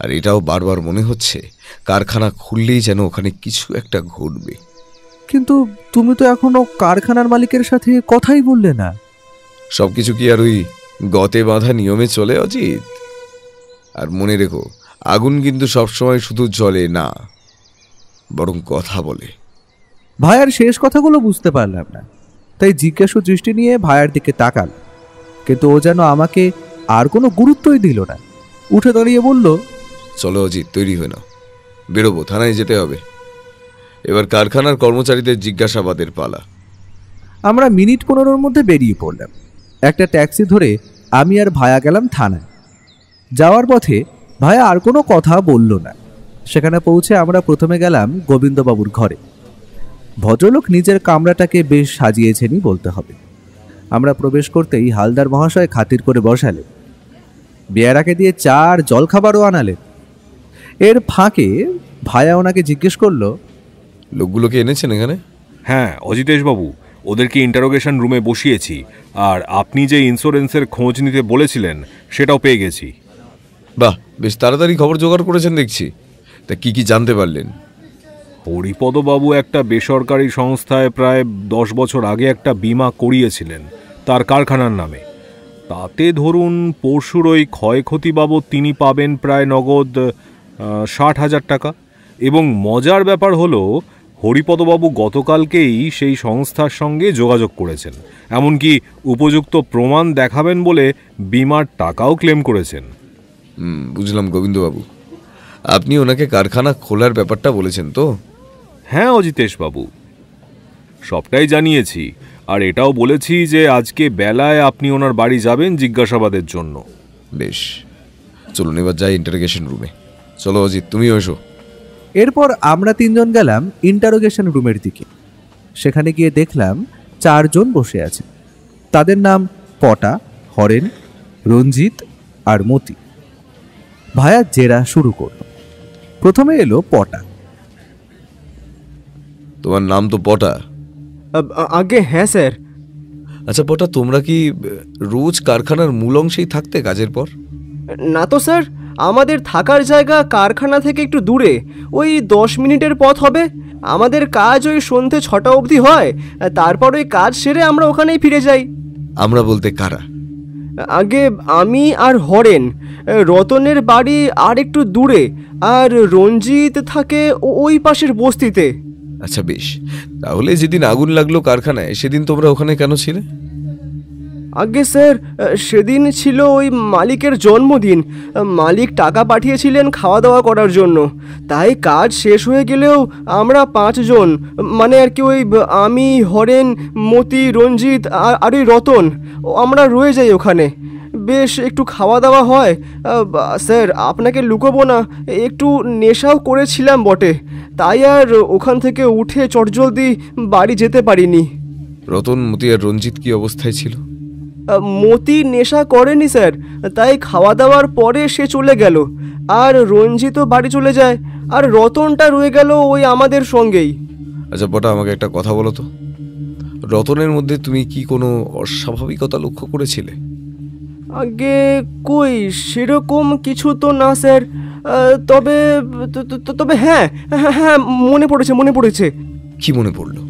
আর এটাও বারবার মনে হচ্ছে কারখানা খুললেই যেন ওখানে কিছু একটা ঘটবে। কিন্তু তুমি তো এখনো কারখানার মালিকের সাথে কথাই বললে না। সবকিছু কি আর ওই গতে বাঁধা নিয়মে চলে অজিত? আর মনে রেখো, আগুন কিন্তু সবসময় শুধু জ্বলে না, বরং কথা বলে। ভাইয়ার শেষ কথাগুলো বুঝতে পারলাম না, তাই জিজ্ঞাসু দৃষ্টি নিয়ে ভাইয়ার দিকে তাকাল। কিন্তু ও যেন আমাকে আর কোনো গুরুত্বই দিল না। উঠে দাঁড়িয়ে বলল, চলো অজিত, তৈরি হয়ে নাও, বেরোবো, থানায় যেতে হবে। এবার কারখানার কর্মচারীদের জিজ্ঞাসাবাদের পালা। আমরা মিনিট 15-র মধ্যে বেরিয়ে পড়লাম। একটা ট্যাক্সি ধরে আমি আর ভায়া গেলাম থানায়। যাওয়ার পথে ভায়া আর কোনো কথা বলল না। সেখানে পৌঁছে আমরা প্রথমে গেলাম গোবিন্দবাবুর ঘরে। ভদ্রলোক নিজের কামরাটাকে বেশ সাজিয়েছেনই বলতে হবে। আমরা প্রবেশ করতেই হালদার মহাশয় খাতির করে বসালেন। বেয়ারাকে দিয়ে চা আর জলখাবারও আনালেন। এর ফাঁকে ভায়া ওনাকে জিজ্ঞেস করলো, লোকগুলোকে এনেছেন এখানে? হ্যাঁ অজিতেশবাবু, ওদেরকে ইন্টারোগেশন রুমে বসিয়েছি, আর আপনি যে ইন্স্যুরেন্সের খোঁজ নিতে বলেছিলেন সেটাও পেয়ে গেছি। বাহ, বেশ তাড়াতাড়ি খবর জোগাড় করেছেন দেখছি। তা কি কি জানতে পারলেন? হরিপদবাবু একটা বেসরকারি সংস্থায় প্রায় 10 বছর আগে একটা বীমা করিয়েছিলেন তার কারখানার নামে। তাতে ধরুন পরশুর ওই ক্ষয়ক্ষতি বাবদ তিনি পাবেন প্রায় নগদ 60,000 টাকা। এবং মজার ব্যাপার হলো, হরিপদবাবু গতকালকেই সেই সংস্থার সঙ্গে যোগাযোগ করেছেন, এমনকি উপযুক্ত প্রমাণ দেখাবেন বলে বীমার টাকাও ক্লেম করেছেন। বুঝলাম গোবিন্দবাবু, আপনি ওনাকে কারখানা খোলার ব্যাপারটা বলেছেন তো? হ্যাঁ অজিতেশবাবু, সবটাই জানিয়েছি, আর এটাও বলেছি যে আজকে বেলায় আপনি ওনার বাড়ি যাবেন জিজ্ঞাসাবাদের জন্য। বেশ, চলুন এবার যাই ইন্টারোগেশন রুমে। চলো অজিত, তুমিও এসো। এরপর আমরা 3 জন গেলাম ইন্টারোগেশন রুমের দিকে। সেখানে গিয়ে দেখলাম 4 জন বসে আছে। তাদের নাম পটা, হরেন, রঞ্জিত আর মতি। ভায়া জেরা শুরু করল। প্রথমে এলো পটা। তোমার নাম তো পটা? আগে হ্যাঁ স্যার। আচ্ছা পটা, তোমরা কি রোজ কারখানার মূল অংশেই থাকতে কাজের পর? না তো স্যার, আমাদের থাকার জায়গা কারখানা থেকে একটু দূরে, ওই 10 মিনিটের পথ হবে। আমাদের কাজ ওই সন্ধ্যে 6টা অবধি হয়, তারপর ওই কাজ সেরে আমরা ওখানেই ফিরে যাই। আমরা বলতে কারা? আগে আমি আর হরেন। রতনের বাড়ি আর একটু দূরে, আর রঞ্জিত থাকে ওই পাশের বস্তিতে। আচ্ছা বেশ, তাহলে যেদিন আগুন লাগলো কারখানায় সেদিন তোমরা ওখানে কেন ছিলে? আগে স্যার, সেদিন ছিল ওই মালিকের জন্মদিন। মালিক টাকা পাঠিয়েছিলেন খাওয়া দাওয়া করার জন্য। তাই কাজ শেষ হয়ে গেলেও আমরা 5 জন, মানে আর কি ওই আমি, হরেন, মতি, রঞ্জিত আর ওই রতন, আমরা রয়ে যাই ওখানে। বেশ একটু খাওয়া দাওয়া হয়। স্যার আপনাকে লুকোবো না, একটু নেশাও করেছিলাম বটে, তাই আর ওখান থেকে উঠে চটজলদি বাড়ি যেতে পারিনি। রতন, মতি আর রঞ্জিত কি অবস্থায় ছিল? মতি নেশা করেনি স্যার, তাই খাওয়া দাওয়ার পরে সে চলে গেল। আর রঞ্জিতও বাড়ি চলে যায়, আর রতনটা রয়ে গেল ওই আমাদের সঙ্গেই। আচ্ছা পটা, আমাকে একটা কথা বলো তো, রতনের মধ্যে তুমি কি কোনো অস্বাভাবিকতা লক্ষ্য করেছিলে? আগে কই সেরকম কিছু তো না স্যার। তবে তবে হ্যাঁ হ্যাঁ হ্যাঁ, মনে পড়েছে। কি মনে পড়লো?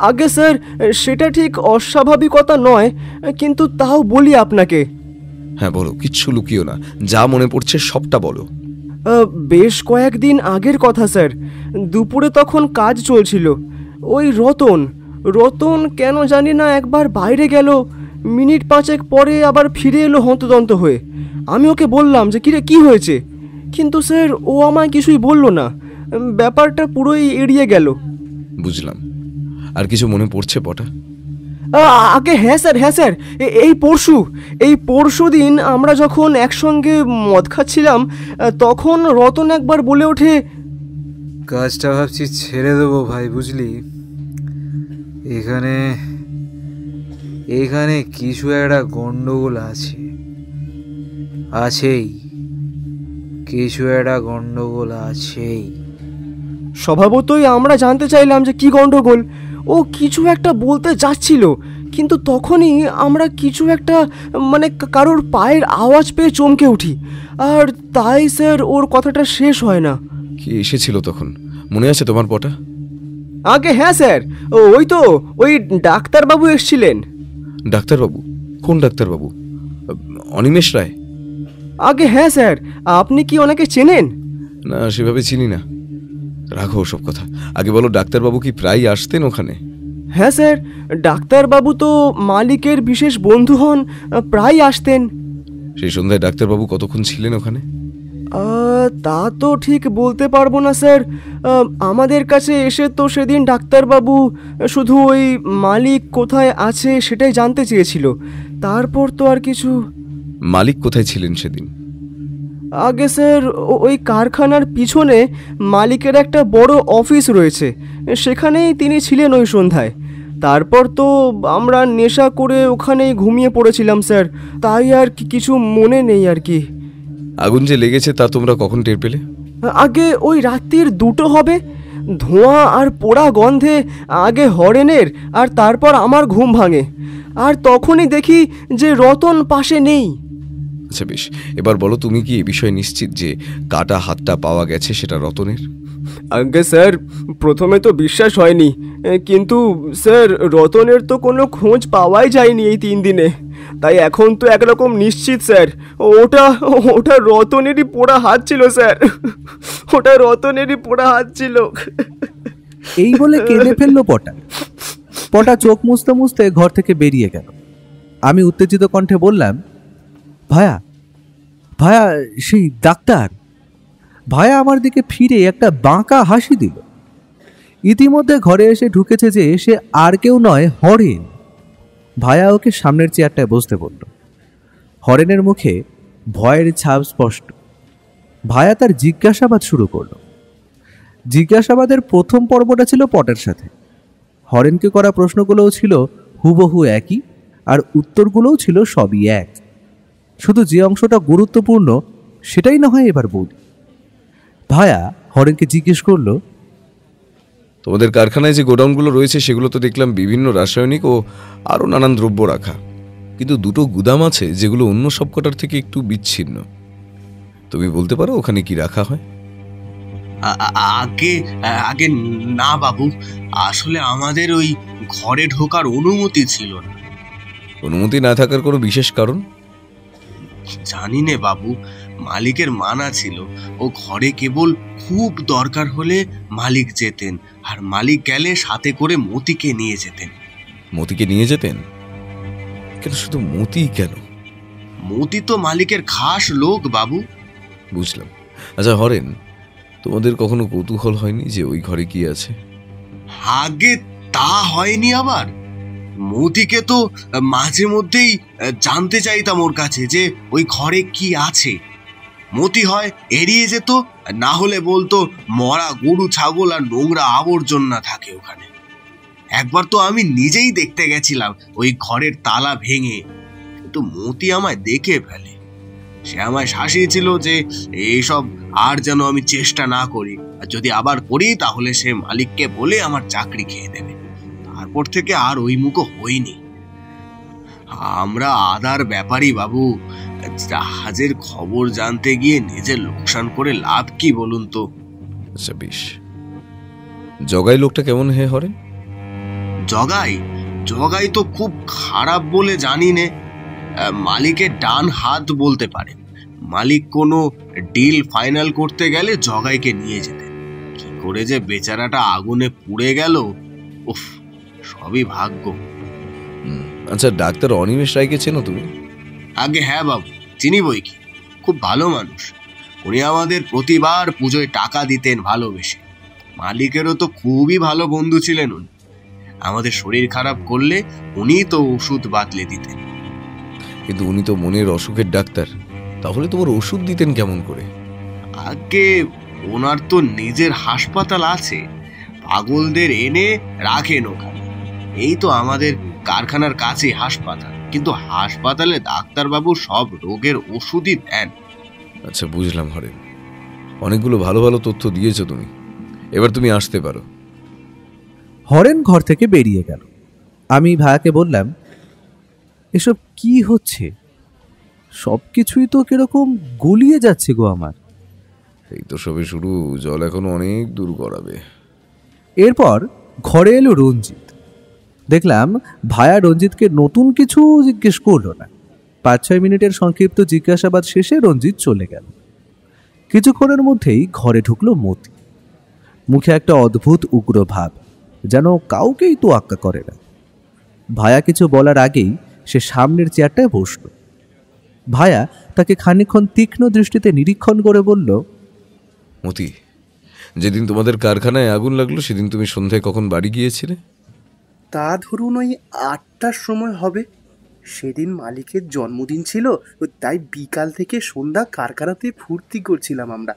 আগে স্যার, সেটা ঠিক অস্বাভাবিকতা নয়, কিন্তু তাও বলি আপনাকে। হ্যাঁ বলো, কিচ্ছু লুকিও না, যা মনে পড়ছে সবটা বলো। বেশ কয়েকদিন আগের কথা স্যার। দুপুরে তখন কাজ চলছিল। ওই রতন কেন জানি না একবার বাইরে গেল, মিনিট 5 পরে আবার ফিরে এলো হন্তদন্ত হয়ে। আমি ওকে বললাম যে কিরে কি হয়েছে, কিন্তু স্যার ও আমায় কিছুই বলল না। ব্যাপারটা পুরোই এড়িয়ে গেল। বুঝলাম। আর কিছু মনে পড়ছে পটা? আগে হ্যাঁ স্যার, এই পরশু দিন আমরা যখন একসঙ্গে মদ খাচ্ছিলাম, তখন রতন একবার বলে ওঠে, কাজটা ভাবছি ছেড়ে দেবো ভাই, বুঝলি। এখানে কিছু একটা গন্ডগোল আছেই, কিছু একটা গন্ডগোল আছেই। স্বভাবতই আমরা জানতে চাইলাম যে কি গন্ডগোল। ও কিছু একটা বলতে যাচ্ছিল, কিন্তু তখনই আমরা কিছু একটা মানে কারোর পায়ের আওয়াজ পেয়ে চমকে উঠি, আর তাই স্যার ওর কথাটা শেষ হয় না। কি এসেছিল তখন, মনে আছে তোমার পটা? আগে হ্যাঁ স্যার, ওই ডাক্তারবাবু এসেছিলেন। ডাক্তারবাবু? কোন ডাক্তারবাবু? অনিমেষ রায়? আগে হ্যাঁ স্যার, আপনি কি ওনাকে চেনেন? না, সেভাবে চিনি না। রাখো ওসব কথা, আগে বলো ডাক্তারবাবু কি প্রায় আসতেন ওখানে? হ্যাঁ স্যার, ডাক্তারবাবু তো মালিকের বিশেষ বন্ধু হন, প্রায় আসতেন। সেই সন্ধ্যায় ডাক্তারবাবু কতক্ষণ ছিলেন ওখানে? তা তো ঠিক বলতে পারবো না স্যার। আমাদের কাছে এসে তো সেদিন ডাক্তারবাবু শুধু ওই মালিক কোথায় আছে সেটাই জানতে চেয়েছিল, তারপর তো আর কিছু। মালিক কোথায় ছিলেন সেদিন? আগে স্যার, ওই কারখানার পিছনে মালিকের একটা বড় অফিস রয়েছে, সেখানেই তিনি ছিলেন ওই সন্ধ্যায়। তারপর তো আমরা নেশা করে ওখানেই ঘুমিয়ে পড়েছিলাম স্যার, তাই আর কিছু মনে নেই আর কি। আগুন যে লেগেছে তা তোমরা কখন টের পেলে? আগে ওই রাত্রির 2টো হবে। ধোঁয়া আর পোড়া গন্ধে আগে হরেনের আর তারপর আমার ঘুম ভাঙে, আর তখনই দেখি যে রতন পাশে নেই। আচ্ছা বেশ, এবার বলো, তুমি কি এ বিষয়ে নিশ্চিত যে কাটা হাতটা পাওয়া গেছে সেটা রতনের? আগে স্যার, প্রথমে তো বিশ্বাস হয়নি, কিন্তু স্যার রতনের তো কোনো খোঁজ পাওয়াই যায়নি এই 3 দিনে। তাই এখন তো একরকম নিশ্চিত স্যার, ওটা রতনেরই পোড়া হাত ছিল স্যার, ওটা রতনেরই পোড়া হাত ছিল। এই বলে কেঁদে ফেললো পটা চোখ মুছতে মুছতে ঘর থেকে বেরিয়ে গেল। আমি উত্তেজিত কণ্ঠে বললাম, ভায়া সেই ডাক্তার। ভায়া আমার দিকে ফিরে একটা বাঁকা হাসি দিল। ইতিমধ্যে ঘরে এসে ঢুকেছে যে সে আর কেউ নয়, হরেন। ভায়া ওকে সামনের চেয়ারটায় বসতে বলল। হরেনের মুখে ভয়ের ছাপ স্পষ্ট। ভায়া তার জিজ্ঞাসাবাদ শুরু করল। জিজ্ঞাসাবাদের প্রথম পর্বটা ছিল পটের সাথে। হরেনকে করা প্রশ্নগুলোও ছিল হুবহু একই, আর উত্তরগুলোও ছিল সবই এক। শুধু যে অংশটা গুরুত্বপূর্ণ সেটাই না হয় এবার বলি। ভায়া হরেনকে জিজ্ঞেস করল, তোমাদের কারখানায় যে গোডাউনগুলো রয়েছে সেগুলো তো দেখলাম বিভিন্ন রাসায়নিক ও আরও নানান দ্রব্য রাখা, কিন্তু 2টো গুদাম আছে যেগুলো অন্য সবকটার থেকে একটু বিচ্ছিন্ন। তুমি বলতে পারো ওখানে কি রাখা হয়? আগে না বাবু, আসলে আমাদের ওই ঘরে ঢোকার অনুমতি ছিল না। অনুমতি না থাকার কোনো বিশেষ কারণ? জানি নে বাবু, মালিকের মানা ছিল ও ঘরে কেবল খুব দরকার হলে মালিক যেতেন, আর মালিক গেলে সাথে করে মতিকে নিয়ে যেতেন। মতিকে নিয়ে যেতেন? কেন শুধু মতি কেন? মতি তো মালিকের খাস লোক বাবু। বুঝলাম। আচ্ছা হরেন, তোমাদের কখনো কৌতূহল হয়নি যে ওই ঘরে কি আছে? আগে তা হয়নি। আবার মতিকে তো মাঝে মধ্যেই জানতে চাইতাম ওর কাছে যে ওই ঘরে কি আছে। মতি হয় এড়িয়ে যেত, না হলে বলতো মরা গরু ছাগল আর নোংরা আবর্জনা থাকে ওখানে। একবার তো আমি নিজেই দেখতে গেছিলাম ওই ঘরের তালা ভেঙে, কিন্তু মতি আমায় দেখে ফেলে। সে আমায় শাসিয়েছিল যে এইসব আর যেন আমি চেষ্টা না করি, আর যদি আবার করি তাহলে সে মালিককে বলে আমার চাকরি খেয়ে দেবে। তারপর থেকে আর ওই মুখো হইনি। আমরা আদার ব্যাপারী বাবু, জাহাজের খবর জানতে গিয়ে নিজের লোকসান করে লাভ কি বলুন তো? আচ্ছা বেশ। জগাই লোকটা কেমন হে হরেন? জগাই জগাই তো খুব খারাপ বলে জানি নে। মালিকের ডান হাত বলতে পারেন। মালিক কোনো ডিল ফাইনাল করতে গেলে জগাইকে নিয়ে যেতেন। কি করে যে বেচারাটা আগুনে পুড়ে গেল, উফ, সবই ভাগ্য। আচ্ছা, ডাক্তার অনিমেষ রায়কে চেনো তুমি? আগে হ্যাঁ বাবু, চিনি বই কি। খুব ভালো মানুষ। উনি আমাদের প্রতিবার পুজোয় টাকা দিতেন ভালোবেসে। মালিকেরও তো খুবই ভালো বন্ধু ছিলেন উনি। আমাদের শরীর খারাপ করলে উনি তো ওষুধ বাতলে দিতেন। কিন্তু উনি তো মনের অসুখের ডাক্তার, তাহলে তোমার ওষুধ দিতেন কেমন করে? আগে ওনার তো নিজের হাসপাতাল আছে, পাগলদের এনে রাখেন ওখানে। এই তো আমাদের কারখানার কাছে হাসপাতাল, কিন্তু হাসপাতালে ডাক্তারবাবু সব রোগের ওষুধই দেন। আচ্ছা বুঝলাম হরেন, অনেকগুলো ভালো ভালো তথ্য দিয়েছো তুমি। এবার তুমি আসতে পারো। হরেন ঘর থেকে বেরিয়ে গেল। আমি ভাইয়াকে বললাম, এসব কি হচ্ছে? সব কিছুই তো কিরকম গলিয়ে যাচ্ছে গো আমার। এই তো সবে শুরু, জল এখনো অনেক দূর গড়াবে। এরপর ঘরে এলো রঞ্জিত। দেখলাম ভায়া রঞ্জিতকে নতুন কিছু জিজ্ঞেস করলো না। 5-6 মিনিটের সংক্ষিপ্ত জিজ্ঞাসাবাদ শেষে রঞ্জিত চলে গেল। কিছুক্ষণের মধ্যেই ঘরে ঢুকলো মতি। মুখে একটা অদ্ভুত উগ্র ভাব, যেন কাউকেই তোয়াক্কা করে না। ভায়া কিছু বলার আগেই সে সামনের চেয়ারটায় বসল। ভায়া তাকে খানিকক্ষণ তীক্ষ্ণ দৃষ্টিতে নিরীক্ষণ করে বলল, মতি, যেদিন তোমাদের কারখানায় আগুন লাগলো সেদিন তুমি সন্ধ্যায় কখন বাড়ি গিয়েছিলে? তা ধরুন ওই 8টার সময় হবে। সেদিন মালিকের জন্মদিন ছিল, তাই বিকাল থেকে সন্ধ্যা কারখানাতে ফুর্তি করছিলাম আমরা।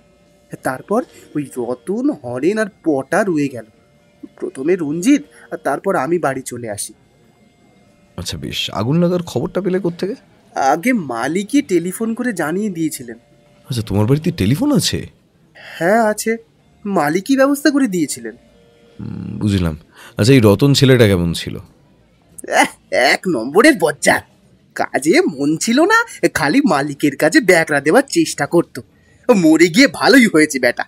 তারপর ওই রতন, হরেন আর পটা রয়ে গেল। প্রথমে রঞ্জিত আর তারপর আমি বাড়ি চলে আসি। আচ্ছা বেশ, আগুন লাগার খবরটা পেলে কোত্থেকে? আগে মালিকই টেলিফোন করে জানিয়ে দিয়েছিলেন। আচ্ছা, তোমার বাড়িতে টেলিফোন আছে? হ্যাঁ আছে, মালিকই ব্যবস্থা করে দিয়েছিলেন। বুঝলাম। আচ্ছা, এই রতন ছেলেটা কেমন ছিল? 1 নম্বরের বজ্জাত। কাজে মন ছিল না, খালি মালিকের কাছে ব্যাকরা দেওয়ার চেষ্টা করতো। মরে গিয়ে ভালোই হয়েছে বেটা।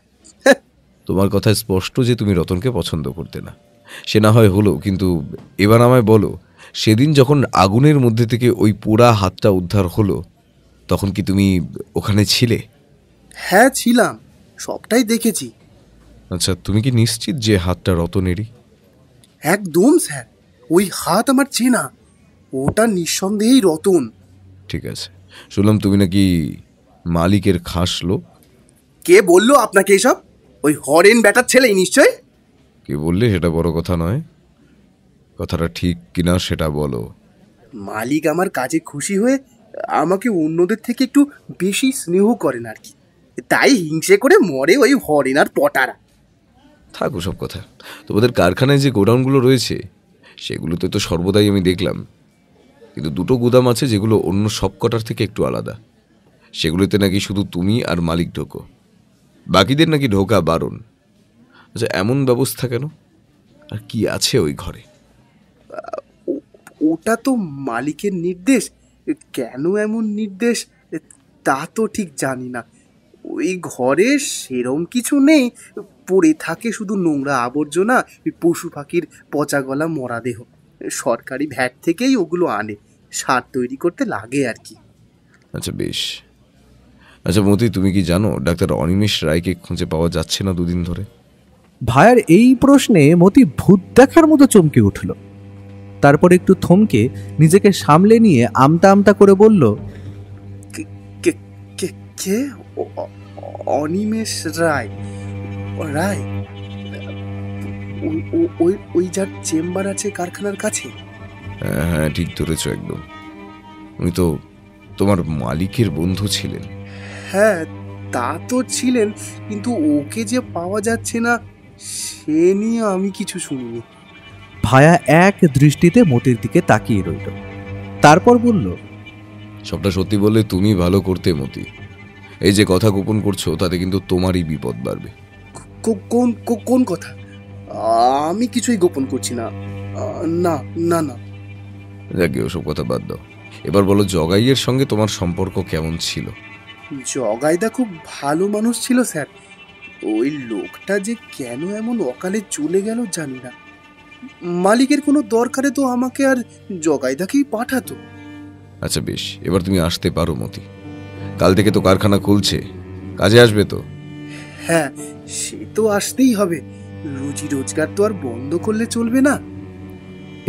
তোমার কথায় স্পষ্ট যে তুমি রতনকে পছন্দ করতে না। সে না হয় হলো, কিন্তু এবার আমায় বলো, সেদিন যখন আগুনের মধ্যে থেকে ওই পোড়া হাতটা উদ্ধার হলো, তখন কি তুমি ওখানে ছিলে? হ্যাঁ ছিলাম, সবটাই দেখেছি। আচ্ছা, তুমি কি নিশ্চিত যে হাতটা রতনেরই? একদম স্যার, ওই হাত আমার চেনা। ওটা নিঃসন্দেহেই রতন। ঠিক আছে। শুনলাম তুমি নাকি মালিকের খাস লোক। কে বললো আপনাকে এসব? ওই হরেন ব্যাটার ছেলেই নিশ্চয়। কে বললে সেটা বড় কথা নয়, কথাটা ঠিক কিনা সেটা বলো। মালিক আমার কাজে খুশি হয়ে আমাকে অন্যদের থেকে একটু বেশি স্নেহ করেন আর কি, তাই হিংসে করে মরে ওই হরেন আর পটারা। থাক ওসব কথা। তোমাদের কারখানায় যে গোডাউনগুলো রয়েছে সেগুলোতে তো সর্বদাই আমি দেখলাম, কিন্তু 2টো গুদাম আছে যেগুলো অন্য সব কটার থেকে একটু আলাদা। সেগুলোতে নাকি শুধু তুমি আর মালিক ঢোকো, বাকিদের নাকি ঢোকা বারণ। আচ্ছা, এমন ব্যবস্থা কেন? আর কি আছে ওই ঘরে? ওটা তো মালিকের নির্দেশ। কেন এমন নির্দেশ তা তো ঠিক জানি না। ওই ঘরে সেরম কিছু নেই, পড়ে থাকে শুধু নোংরা আবর্জনা, পশু পাখির পচা গলা মরা দেহ। সরকারি ভ্যাট থেকেই ওগুলো আনে, সার তৈরি করতে লাগে আর কি। আচ্ছা বেশ, আচ্ছা মতি, তুমি কি জানো ডাক্তার অনিমেষ রায়কে খুঁজে পাওয়া যাচ্ছে না দুদিন ধরে? ভাইয়ার এই প্রশ্নে মতি ভূত দেখার মতো চমকে উঠল। তারপর একটু থমকে নিজেকে সামলে নিয়ে আমতা আমতা করে বলল, কে? অনিমেষ রায়? রায় ওই যার চেম্বার আছে কারখানার কাছে? হ্যাঁ, ঠিক ধরেছ একদম। উনি তো তোমার মালিকের বন্ধু ছিলেন। হ্যাঁ, তা তো ছিলেন, কিন্তু ওকে যে পাওয়া যাচ্ছে না সে নিয়ে আমি কিছু শুনিনি। ভায়া এক দৃষ্টিতে মতির দিকে তাকিয়ে রইল, তারপর বলল, সবটা সত্যি বললে তুমি ভালো করতে মতি। এই যে কথা গোপন করছো তাতে কিন্তু তোমারই বিপদ বাড়বে। কোন কথা? আমি কিছুই গোপন করছি না। না না না। যাকে ওসব কথা বাদ দাও, এবার বলো জগাইয়ের সঙ্গে তোমার সম্পর্ক কেমন ছিল? জগাইদা খুব ভালো মানুষ ছিল স্যার। ওই লোকটা যে কেন এমন অকালে চলে গেল জানি না। মালিকের কোনো দরকারে তো আমাকে আর জগাইদাকেই পাঠাতো। আচ্ছা বেশ, এবার তুমি আসতে পারো মতি। কাল থেকে তো কারখানা খুলছে, কাজে আসবে তো? হ্যাঁ, সে তো আসতেই হবে। রুজি রোজগার তো আর বন্ধ করলে চলবে না।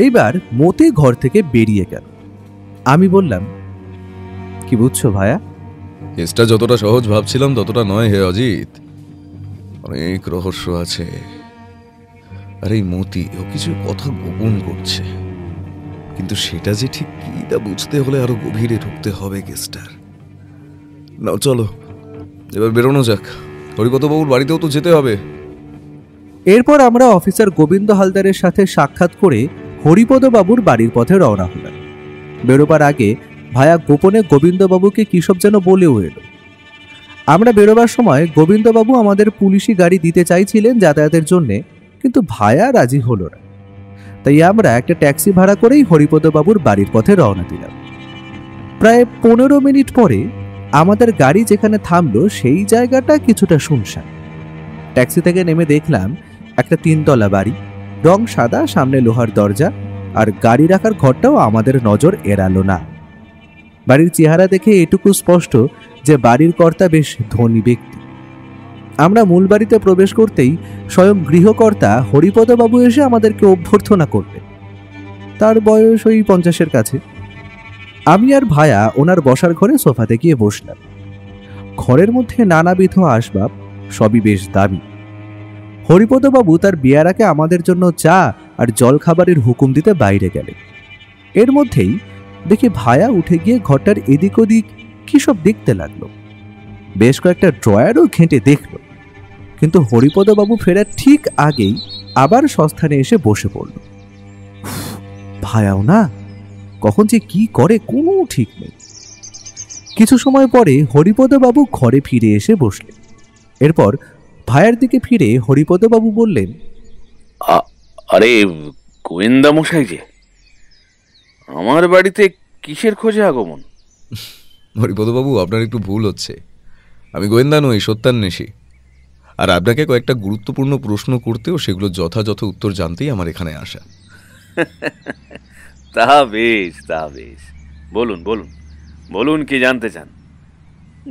এইবার মতি ঘর থেকে বেরিয়ে গেল। আমি বললাম, কি বুঝছো ভায়া? কেসটা যতটা সহজ ভাবছিলাম ততটা নয় হে অজিত, অনেক রহস্য আছে। আর এই মতি ও কিছু কথা গোপন করছে, কিন্তু সেটা যে ঠিক কি তা বুঝতে হলে আরো গভীরে ঢুকতে হবে কেসটার। না চলো এবার বেরোনো যাক, হরিপদবাবুর বাড়িতেও তো যেতে হবে। এরপর আমরা অফিসার গোবিন্দ হালদারের সাথে সাক্ষাৎ করে হরিপদবাবুর বাড়ির পথে রওনা হলাম। বেরোবার আগে ভায়া গোপনে গোবিন্দবাবুকে কী সব যেন বলেও এলো। আমরা বেরোবার সময় গোবিন্দবাবু আমাদের পুলিশি গাড়ি দিতে চাইছিলেন যাতায়াতের জন্যে, কিন্তু ভায়া রাজি হলো না। তাই আমরা একটা ট্যাক্সি ভাড়া করেই হরিপদবাবুর বাড়ির পথে রওনা দিলাম। প্রায় 15 মিনিট পরে আমাদের গাড়ি যেখানে থামলো সেই জায়গাটা কিছুটা শুনশান। ট্যাক্সি থেকে নেমে দেখলাম একটা 3 তলা বাড়ি, রং সাদা, সামনে লোহার দরজা, আর গাড়ি রাখার ঘরটাও আমাদের নজর এড়ালো না। বাড়ির চেহারা দেখে এটুকু স্পষ্ট যে বাড়ির কর্তা বেশ ধনী ব্যক্তি। আমরা মূল বাড়িতে প্রবেশ করতেই স্বয়ং গৃহকর্তা হরিপদবাবু এসে আমাদেরকে অভ্যর্থনা করলেন। তার বয়স ওই 50-এর কাছে। আমি আর ভায়া ওনার বসার ঘরে সোফাতে গিয়ে বসলাম। ঘরের মধ্যে নানাবিধ আসবাব, সবই বেশ দামি। হরিপদবাবু তার বিয়ারাকে আমাদের জন্য চা আর জল খাবারের হুকুম দিতে বাইরে গেলেন। এর মধ্যেই দেখি ভায়া উঠে গিয়ে ঘরটার এদিক ওদিক কি সব দেখতে লাগলো। বেশ কয়েকটা ড্রয়ারও ঘেঁটে দেখল, কিন্তু হরিপদবাবু ফেরার ঠিক আগেই আবার সস্থানে এসে বসে পড়ল। ভায়াও না, কখন যে কি করে কোনো ঠিক নেই। কিছু সময় পরে হরিপদবাবু ঘরে ফিরে এসে বসলেন। এরপর ভাইয়ের দিকে ফিরে হরিপদবাবু বললেন, আরে গোয়েন্দা মশাই যে, আমার বাড়িতে কিসের খোঁজে আগমন? হরিপদবাবু, আপনার একটু ভুল হচ্ছে। আমি গোয়েন্দা নই, সত্যান্বেষী। আর আপনাকে কয়েকটা গুরুত্বপূর্ণ প্রশ্ন করতেও সেগুলো যথাযথ উত্তর জানতেই আমার এখানে আসা। তা বেশ, তা বেশ, বলুন বলুন বলুন, কি জানতে চান?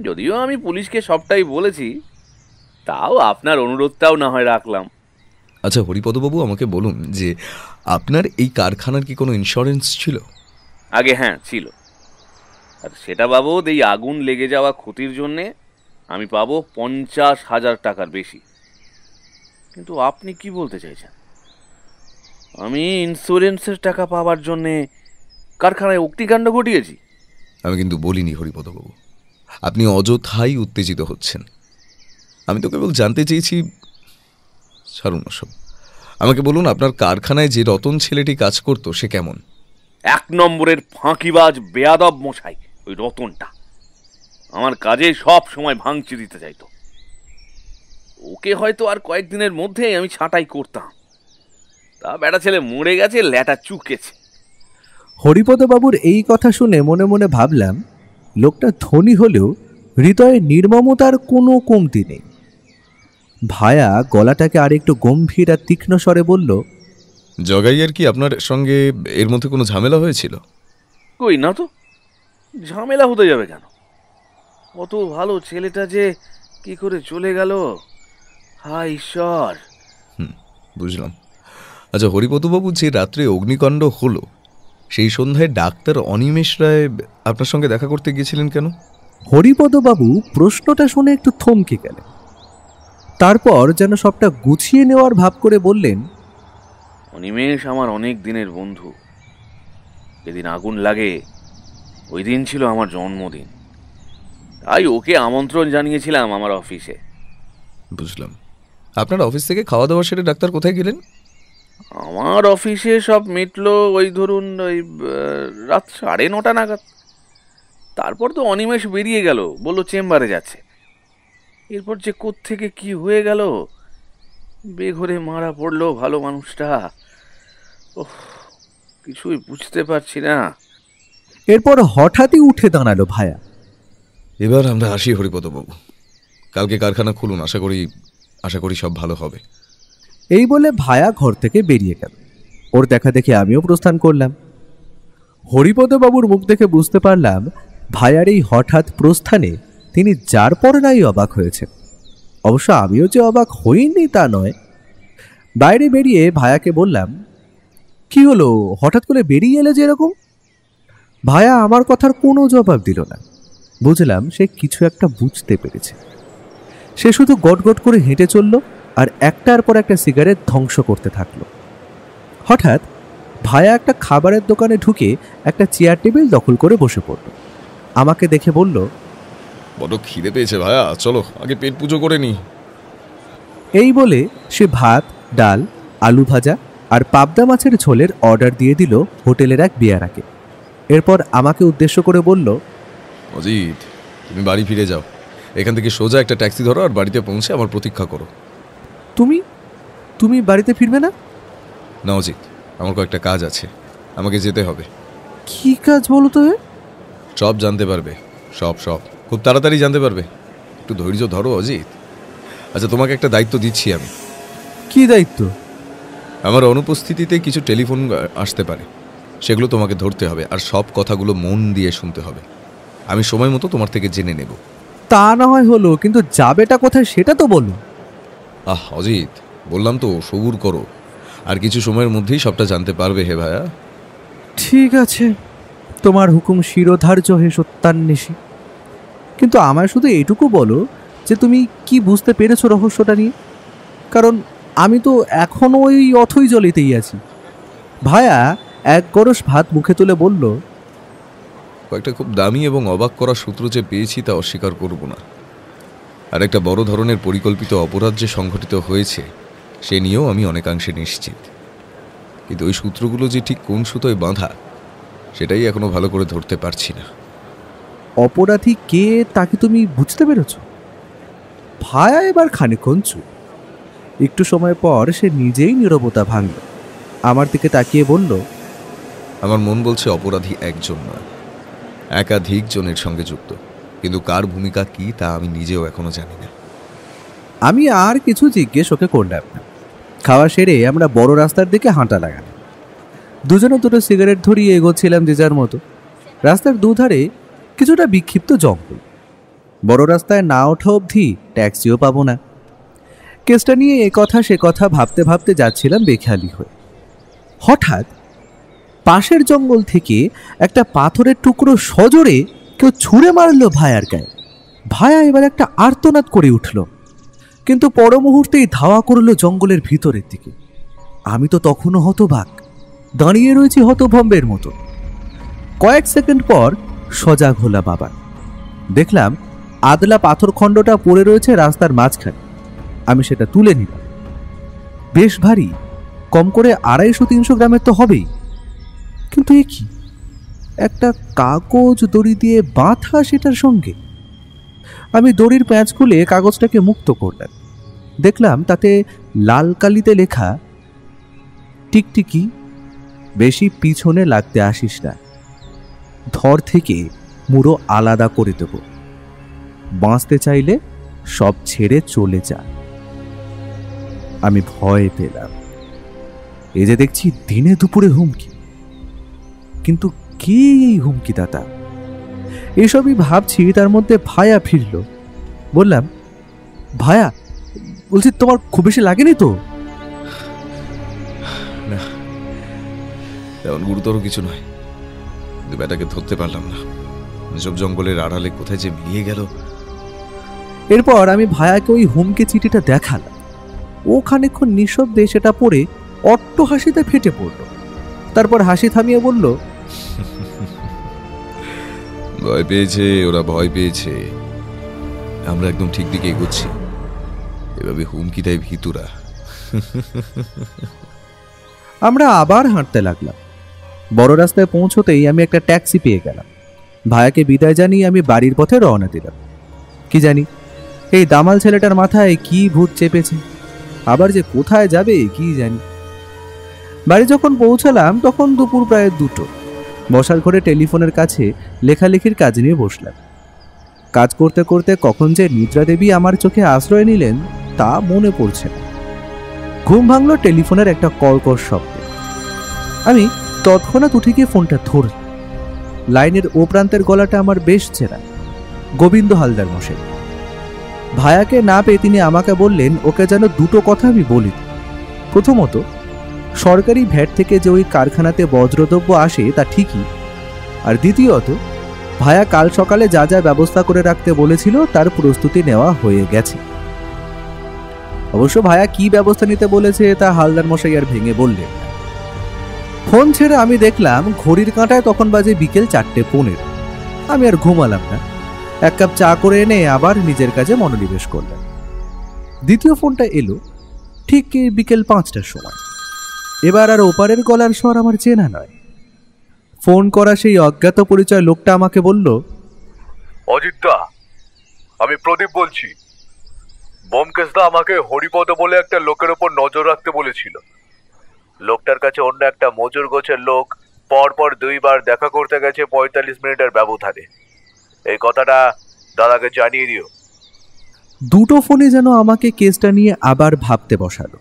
যদিও আমি পুলিশকে সবটাই বলেছি, তাও আপনার অনুরোধটাও না হয় রাখলাম। আচ্ছা হরিপদবাবু, আমাকে বলুন যে আপনার এই কারখানার কি কোনো ইন্স্যুরেন্স ছিল? আগে হ্যাঁ ছিল, আর সেটা বাবদ এই আগুন লেগে যাওয়া ক্ষতির জন্যে আমি পাবো 50,000 টাকার বেশি। কিন্তু আপনি কি বলতে চাইছেন? আমি ইন্স্যুরেন্সের টাকা পাওয়ার জন্যে কারখানায় অগ্নিকাণ্ড ঘটিয়েছি? আমি কিন্তু বলিনি হরিপদবাবু, আপনি অযথাই উত্তেজিত হচ্ছেন। আমি তো কেবল জানতে চেয়েছি। ছাড়ুন সব, আমাকে বলুন আপনার কারখানায় যে রতন ছেলেটি কাজ করতো সে কেমন? 1 নম্বরের ফাঁকিবাজ বেয়াদব মশাই ওই রতনটা। আমার কাজে সব সময় ভাঙচি দিতে চাইতো। ওকে হয়তো আর কয়েকদিনের মধ্যেই আমি ছাঁটাই করতাম, তা বেটা ছেলে মরে গেছে, ল্যাটা চুকেছে। হরিপদবাবুর এই কথা শুনে মনে মনে ভাবলাম, লোকটা ধনী হলেও হৃদয়ে নির্মমতার কোনো কমতি নেই। ভায়া গলাটাকে আরেকটু গম্ভীর আর তীক্ষ্ণ স্বরে বলল, জগাইয়ের কি আপনার সঙ্গে এর মধ্যে কোনো ঝামেলা হয়েছিল? কই না তো, ঝামেলা হতে যাবে কেন? অত ভালো ছেলেটা যে কি করে চলে গেল, হায় ঈশ্বর। বুঝলাম। আচ্ছা হরিপদবাবু, যে রাত্রে অগ্নিকাণ্ড হলো সেই সন্ধ্যায় ডাক্তার অনিমেষ রায় আপনার সঙ্গে দেখা করতে গিয়েছিলেন কেন? হরিপদবাবু প্রশ্নটা শুনে একটু থমকে গেলেন। তারপর যেন সবটা গুছিয়ে নেওয়ার ভাব করে বললেন, অনিমেষ আমার অনেক দিনের বন্ধু। যেদিন আগুন লাগে ওই দিন ছিল আমার জন্মদিন, তাই ওকে আমন্ত্রণ জানিয়েছিলাম আমার অফিসে। বুঝলাম। আপনার অফিস থেকে খাওয়া দাওয়া সেরে ডাক্তার কোথায় গেলেন? আমার অফিসে সব মিটলো ওই ধরুন ওই রাত 9:30 নাগাদ। তারপর তো অনিমেষ বেরিয়ে গেল, বললো চেম্বারে যাচ্ছে। এরপর যে কোত্থেকে কি হয়ে গেল, বেঘরে মারা পড়লো ভালো মানুষটা। ওহ, কিছুই বুঝতে পারছি না। এরপর হঠাৎই উঠে দাঁড়ালো ভায়া। এবার আমরা আসি হরিপদবাবু, কালকে কারখানা খুলুন, আশা করি সব ভালো হবে। এই বলে ভায়া ঘর থেকে বেরিয়ে গেল। ওর দেখা দেখে আমিও প্রস্থান করলাম। হরিপদবাবুর মুখ দেখে বুঝতে পারলাম ভায়ার এই হঠাৎ প্রস্থানে তিনি যার পর নাই অবাক হয়েছেন। অবশ্য আমিও যে অবাক হইনি তা নয়। বাইরে বেরিয়ে ভায়াকে বললাম, কি হলো, হঠাৎ করে বেরিয়ে এলে যে এরকম? ভায়া আমার কথার কোনো জবাব দিল না। বুঝলাম সে কিছু একটা বুঝতে পেরেছে। সে শুধু গটগট করে হেঁটে চলল আর একটার পর একটা সিগারেট ধ্বংস করতে থাকলো। হঠাৎ ভায়া একটা খাবারের দোকানে ঢুকে একটা চেয়ার টেবিল দখল করে বসে পড়ল। আমাকে দেখে বলল, বড় খিদে পেয়েছে ভায়া, চলো আগে পেট পুজো করে নি। এই বলে সে ভাত, ডাল, আলু ভাজা আর পাবদা মাছের ঝোলের অর্ডার দিয়ে দিল হোটেলের এক বিয়ারাকে। এরপর আমাকে উদ্দেশ্য করে বলল, অজিত, তুমি বাড়ি ফিরে যাও। এখান থেকে সোজা একটা ট্যাক্সি ধরো আর বাড়িতে পৌঁছে আমার প্রতীক্ষা করো। তুমি বাড়িতে ফিরবে না? না অজিত, আমার কয়েকটা কাজ আছে, আমাকে যেতে হবে। কি কাজ বলো তো? সব জানতে পারবে, সব খুব তাড়াতাড়ি জানতে পারবে। একটু ধৈর্য ধরো অজিত। আচ্ছা, তোমাকে একটা দায়িত্ব দিচ্ছি আমি। কি দায়িত্ব? আমার অনুপস্থিতিতে কিছু টেলিফোন আসতে পারে, সেগুলো তোমাকে ধরতে হবে আর সব কথাগুলো মন দিয়ে শুনতে হবে। আমি সময় মতো তোমার থেকে জেনে নেব। তা না হয় হলো, কিন্তু যাবেটা কোথায় সেটা তো বলো। অজিত, বললাম তো সবুর করো, আর কিছু সময়ের মধ্যেই সবটা জানতে পারবে হে ভায়া। ঠিক আছে, তোমার হুকুম শিরোধার্য হে সত্যান্বেষী। কিন্তু আমায় শুধু এইটুকু বলো যে তুমি কি বুঝতে পেরেছো রহস্যটা নিয়ে, কারণ আমি তো এখনো ওই অথই জলেতেই আছি। ভায়া এক গরস ভাত মুখে তুলে বলল, কয়েকটা খুব দামি এবং অবাক করা সূত্র যে পেয়েছি তা অস্বীকার করব না। আর একটা বড় ধরনের পরিকল্পিত অপরাধ যে সংঘটিত হয়েছে সে নিয়েও আমি অনেকাংশে নিশ্চিত। কিন্তু ওই সূত্রগুলো যে ঠিক কোন সুতোয় বাঁধা সেটাই এখনো ভালো করে ধরতে পারছি না। অপরাধী কে তাকে তুমি বুঝতে পেরেছ? ভায়া এবার খানিকক্ষণ চুপ। একটু সময় পর সে নিজেই নীরবতা ভাঙল। আমার দিকে তাকিয়ে বলল, আমার মন বলছে অপরাধী একজন নয়, একাধিক জনের সঙ্গে যুক্ত, কিন্তু কার ভূমিকা কি তা আমি নিজেও এখনো জানি না। আমি আর কিছু জিজ্ঞেস ওকে করলাম না। খাওয়া সেরে আমরা বড় রাস্তার দিকে হাঁটা লাগালাম। দুজনে দুটো সিগারেট ধরিয়ে এগোচ্ছিলাম যে যার মতো। রাস্তার দুধারে কিছুটা বিক্ষিপ্ত জঙ্গল। বড় রাস্তায় না ওঠা অবধি ট্যাক্সিও পাবো না। কেসটা নিয়ে এ কথা সে কথা ভাবতে ভাবতে যাচ্ছিলাম বেখেয়ালি হয়ে। হঠাৎ পাশের জঙ্গল থেকে একটা পাথরের টুকরো সজোরে কেউ ছুঁড়ে মারল ভায়ার গায়ে। ভায়া এবার একটা আর্তনাদ করে উঠল, কিন্তু পর মুহূর্তেই ধাওয়া করলো জঙ্গলের ভিতরের দিকে। আমি তো তখনও হতবাক, দাঁড়িয়ে রয়েছি হতভম্বের মতো। কয়েক সেকেন্ড পর সজাগ হলাম আবার। দেখলাম আদলা পাথর খণ্ডটা পড়ে রয়েছে রাস্তার মাঝখানে। আমি সেটা তুলে নিলাম। বেশ ভারী, কম করে 250-300 গ্রামের তো হবেই। কিন্তু এ কি, একটা কাগজ দড়ি দিয়ে বাঁধা সেটার সঙ্গে। আমি দড়ির প্যাঁচ খুলে কাগজটাকে মুক্ত করলাম। দেখলাম তাতে লাল কালিতে লেখা, টিকটিকি, বেশি পিছনে লাগতে আসিস না, ধর থেকে মুড়ো আলাদা করে দেব, বাঁচতে চাইলে সব ছেড়ে চলে যা। আমি ভয় পেলাম। এই যে দেখছি দিনে দুপুরে হুমকি, কিন্তু কে এই হুমকি দাতা? এসবই ভাবছি, তার মধ্যে ভায়া ফিরল। বললাম, ভায়া, বলছি তোমার খুব বেশি লাগেনি তো? না, তেমন গুরুতর কিছু নয়, কিন্তু ব্যাটাকে ধরতে পারলাম না। এসব জঙ্গলের আড়ালে কোথায় যে মিলিয়ে গেল। এরপর আমি ভায়াকে ওই হুমকি চিঠিটা দেখালাম। ও খানিকক্ষণ নিঃশব্দে সেটা পড়ে অট্ট হাসিতে ফেটে পড়ল। তারপর হাসি থামিয়ে বলল, ভয় পেয়েছে, ওরা ভয় পেয়েছে। আমরা একদম ঠিক দিকে এগোচ্ছি, এভাবে হুমকিটাই ভিতুরা। আমরা আবার হাঁটতে লাগলাম। বড় রাস্তায় পৌঁছতেই আমি একটা ট্যাক্সি পেয়ে গেলাম। ভায়াকে বিদায় জানিয়ে আমি বাড়ির পথে রওনা দিলাম। কি জানি এই দামাল ছেলেটার মাথায় কি ভূত চেপেছে, আবার যে কোথায় যাবে কি জানি। বাড়ি যখন পৌঁছালাম তখন দুপুর প্রায় 2টো। বসার ঘরে টেলিফোনের কাছে লেখালেখির কাজ নিয়ে বসলাম। কাজ করতে করতে কখন যে নিদ্রা দেবী আমার চোখে আশ্রয় নিলেন তা মনে পড়ছে না। ঘুম ভাঙল টেলিফোনের একটা কর্কশ শব্দে। আমি তৎক্ষণাৎ উঠে গিয়ে ফোনটা ধরলাম। লাইনের ও প্রান্তের গলাটা আমার বেশ চেনা, গোবিন্দ হালদার মশাই। ভায়াকে না পেয়ে তিনি আমাকে বললেন ওকে যেন 2টো কথা আমি বলি। প্রথমত, সরকারি ভ্যাট থেকে যে ওই কারখানাতে বজ্রদ্রব্য আসে তা ঠিকই, আর দ্বিতীয়ত, ভায়া কাল সকালে যা যা ব্যবস্থা করে রাখতে বলেছিল তার প্রস্তুতি নেওয়া হয়ে গেছে। অবশ্য ভায়া কি ব্যবস্থা নিতে বলেছে তা হালদার মশাই আর ভেঙে বললেন। ফোন ছেড়ে আমি দেখলাম ঘড়ির কাঁটায় তখন বাজে বিকেল 4:15। আমি আর ঘুমালাম না, 1 কাপ চা করে এনে আবার নিজের কাজে মনোনিবেশ করলাম। দ্বিতীয় ফোনটা এলো ঠিক বিকেল 5টার সময়। এবার আর ওপারের গলার স্বর আমার চেনা নয়। ফোন করা সেই অজ্ঞাত পরিচয় লোকটা আমাকে বলল, অজিতদা, আমি প্রদীপ বলছি। বোমকেশদা আমাকে হরিপদ বলে একটা লোকের ওপর নজর রাখতে বলেছিল। লোকটার কাছে অন্য একটা মজুর গোছের লোক পরপর 2 বার দেখা করতে গেছে 45 মিনিটের ব্যবধানে। এই কথাটা দাদাকে জানিয়ে দিও। 2টো ফোনে যেন আমাকে কেসটা নিয়ে আবার ভাবতে বসালো।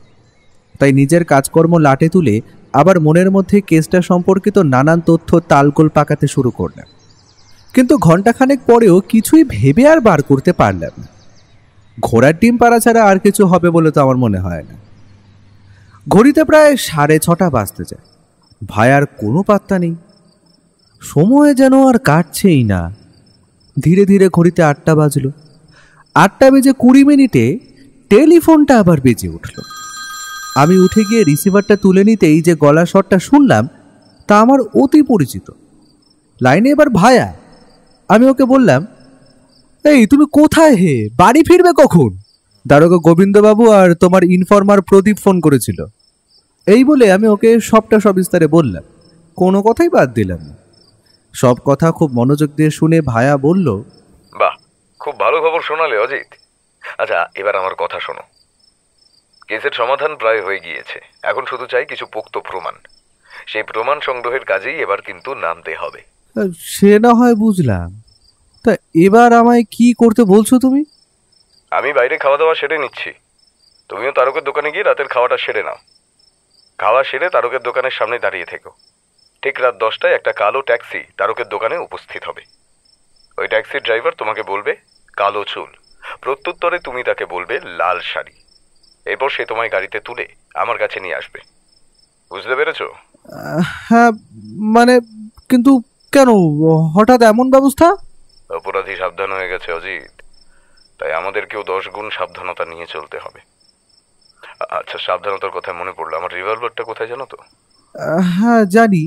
তাই নিজের কাজকর্ম লাটে তুলে আবার মনের মধ্যে কেসটা সম্পর্কিত নানান তথ্য তালগোল পাকাতে শুরু করলাম। কিন্তু ঘন্টাখানেক পরেও কিছুই ভেবে আর বার করতে পারলাম না। ঘোড়ার ডিম পাড়া ছাড়া আর কিছু হবে বলে তো আমার মনে হয় না। ঘড়িতে প্রায় 6:30 বাজতে যায়। ভায়ার কোনো পাত্তা নেই, সময় যেন আর কাটছেই না। ধীরে ধীরে ঘড়িতে 8টা বাজলো। 8টা বেজে 20 মিনিটে টেলিফোনটা আবার বেজে উঠল। আমি উঠে গিয়ে রিসিভারটা তুলে নিতেই যে গলা স্বরটা শুনলাম তা আমার অতি পরিচিত। লাইনে এবার ভায়া। আমি ওকে বললাম, এই তুমি কোথায় হে, বাড়ি ফিরবে কখন? দারোগা গোবিন্দবাবু আর তোমার ইনফর্মার প্রদীপ ফোন করেছিল। এই বলে আমি ওকে সবটা সবিস্তারে বললাম, কোনো কথাই বাদ দিলাম না। সব কথা খুব মনোযোগ দিয়ে শুনে ভায়া বলল, বাহ, খুব ভালো খবর শোনালে অজিত। আচ্ছা, এবার আমার কথা শোনো। কেসের সমাধান প্রায় হয়ে গিয়েছে, এখন শুধু চাই কিছু পোক্ত প্রমাণ। সেই প্রমাণ সংগ্রহের কাজেই এবার কিন্তু নামতে হবে। সে না হয় বুঝলাম, তা এবার আমায় কি করতে বলছো তুমি? আমি বাইরে খাওয়া দাওয়া সেরে নিচ্ছি, তুমিও তারকের দোকানে গিয়ে রাতের খাওয়াটা সেরে নাও। খাওয়া সেরে তারকের দোকানের সামনে দাঁড়িয়ে থেকো। ঠিক রাত 10টায় একটা কালো ট্যাক্সি তারকের দোকানে উপস্থিত হবে। ওই ট্যাক্সির ড্রাইভার তোমাকে বলবে কালো চুল, প্রত্যুত্তরে তুমি তাকে বলবে লাল শাড়ি। এরপর সে তোমায় গাড়িতে তুলে আমার কাছে নিয়ে আসবে। বুঝতে পেরেছো? হ্যাঁ, মানে কিন্তু কেন হঠাৎ এমন ব্যবস্থা? অপরাধী সাবধান হয়ে গেছে অজিত, তাই আমাদেরকেও 10 গুণ সাবধানতা নিয়ে চলতে হবে। আচ্ছা, সাবধানতার কথা মনে পড়লো, আমার রিভলভারটা কোথায় জানো তো? হ্যাঁ জানি,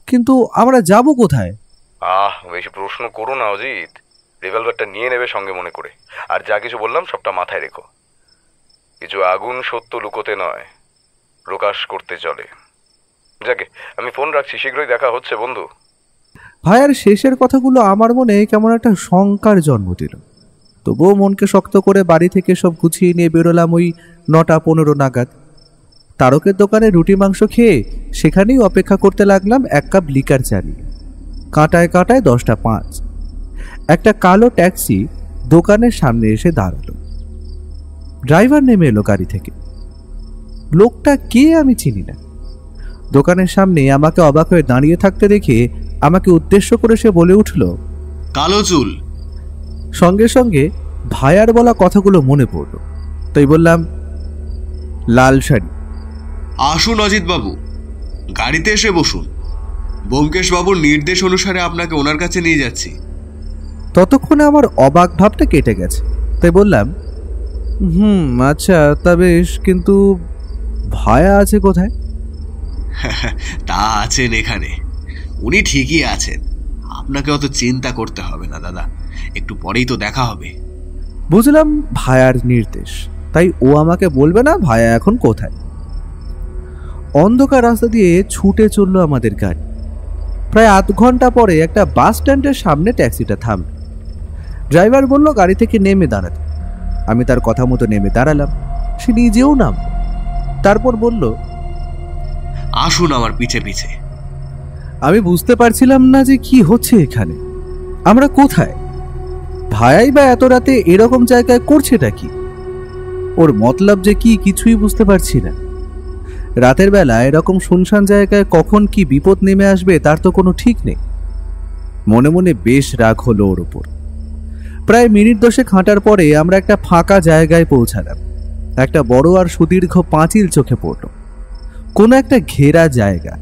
কিন্তু আমরা যাব কোথায়? বেশি প্রশ্ন করো না অজিত, রিভলভারটা নিয়ে নেবে সঙ্গে মনে করে। আর যা কিছু বললাম সবটা মাথায় রেখো। কিছু আগুন সত্য লুকোতে নয়, প্রকাশ করতে চলে। যাকে, আমি ফোন রাখছি, শীঘ্রই দেখা হচ্ছে বন্ধু। ভাইয়ার শেষের কথাগুলো আমার মনে কেমন একটা শঙ্কার জন্ম দিল। তবুও মনকে শক্ত করে বাড়ি থেকে সব গুছিয়ে নিয়ে বেরোলাম ওই 9টা 15 নাগাদ। তারকের দোকানে রুটি মাংস খেয়ে সেখানেই অপেক্ষা করতে লাগলাম 1 কাপ লিকার চা নিয়ে। কাঁটায় কাঁটায় 10টা 5। একটা কালো ট্যাক্সি দোকানের সামনে এসে দাঁড়ালো। ড্রাইভার নেমে এলো গাড়ি থেকে। লোকটা কে আমি চিনি না। দোকানের সামনে আমাকে অবাক হয়ে দাঁড়িয়ে থাকতে দেখে আমাকে উদ্দেশ্য করে সে বলে উঠল, কালো চুল। সঙ্গে সঙ্গে ভায়ার বলা কথাগুলো মনে পড়ল, তাই বললাম লাল শাড়ি। আসুন অজিত বাবু, গাড়িতে এসে বসুন। ব্যোমকেশ বাবুর নির্দেশ অনুসারে আপনাকে ওনার কাছে নিয়ে যাচ্ছি। ততক্ষণে আমার অবাক ভাবটা কেটে গেছে, তাই বললাম আচ্ছা তা বেশ, কিন্তু ভায়া আছে কোথায়? তা আছেন এখানে, উনি ঠিকই আছেন। আপনাকে অত চিন্তা করতে হবে না দাদা, একটু পরেই তো দেখা হবে। বুঝলাম ভায়ার নির্দেশ, তাই ও আমাকে বলবে না ভায়া এখন কোথায়। অন্ধকার রাস্তা দিয়ে ছুটে চললো আমাদের গাড়ি। প্রায় আধ ঘন্টা পরে একটা বাস স্ট্যান্ডের সামনে ট্যাক্সিটা থামল। ড্রাইভার বলল গাড়ি থেকে নেমে দাঁড়াতে। আমি তার কথা মতো নেমে দাঁড়ালাম। সে নিজেও নাম, তারপর বলল আসুন আমার পিছে পিছে। আমি বুঝতে পারছিলাম না যে কি হচ্ছে এখানে, আমরা কোথায়। ভায়াই বা এত রাতে এরকম জায়গায় করছেটা কি? ওর মতলব যে কি কিছুই বুঝতে পারছি না। রাতের বেলা এরকম শুনশান জায়গায় কখন কি বিপদ নেমে আসবে তার তো কোনো ঠিক নেই। মনে মনে বেশ রাগ হলো ওর উপর। প্রায় মিনিট 10 হাঁটার পরে আমরা একটা ফাঁকা জায়গায় পৌঁছালাম। একটা বড় আর সুদীর্ঘ পাঁচিল চোখে পড়ল, কোনো একটা ঘেরা জায়গা।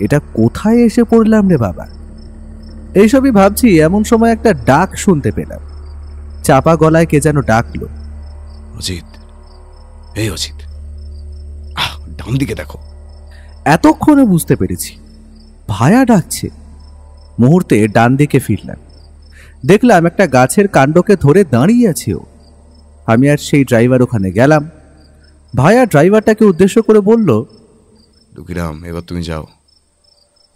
এটা কোথায় এসে পড়লাম রে বাবা? এইসবই ভাবছি, এমন সময় একটা ডাক শুনতে পেলাম। চাপা গলায় কে যেন ডাকলো, অজিত, এই অজিত, ডান দিকে দেখো। এতক্ষণে বুঝতে পেরেছি ভায়া ডাকছে। মুহূর্তে ডান দিকে ফিরলাম, দেখলাম একটা গাছের কাণ্ডকে ধরে দাঁড়িয়ে আছে ও। আমি আর সেই ড্রাইভার ওখানে গেলাম। ভায়া ড্রাইভারটাকে উদ্দেশ্য করে বলল, দুঃখিরাম, এবার তুমি যাও,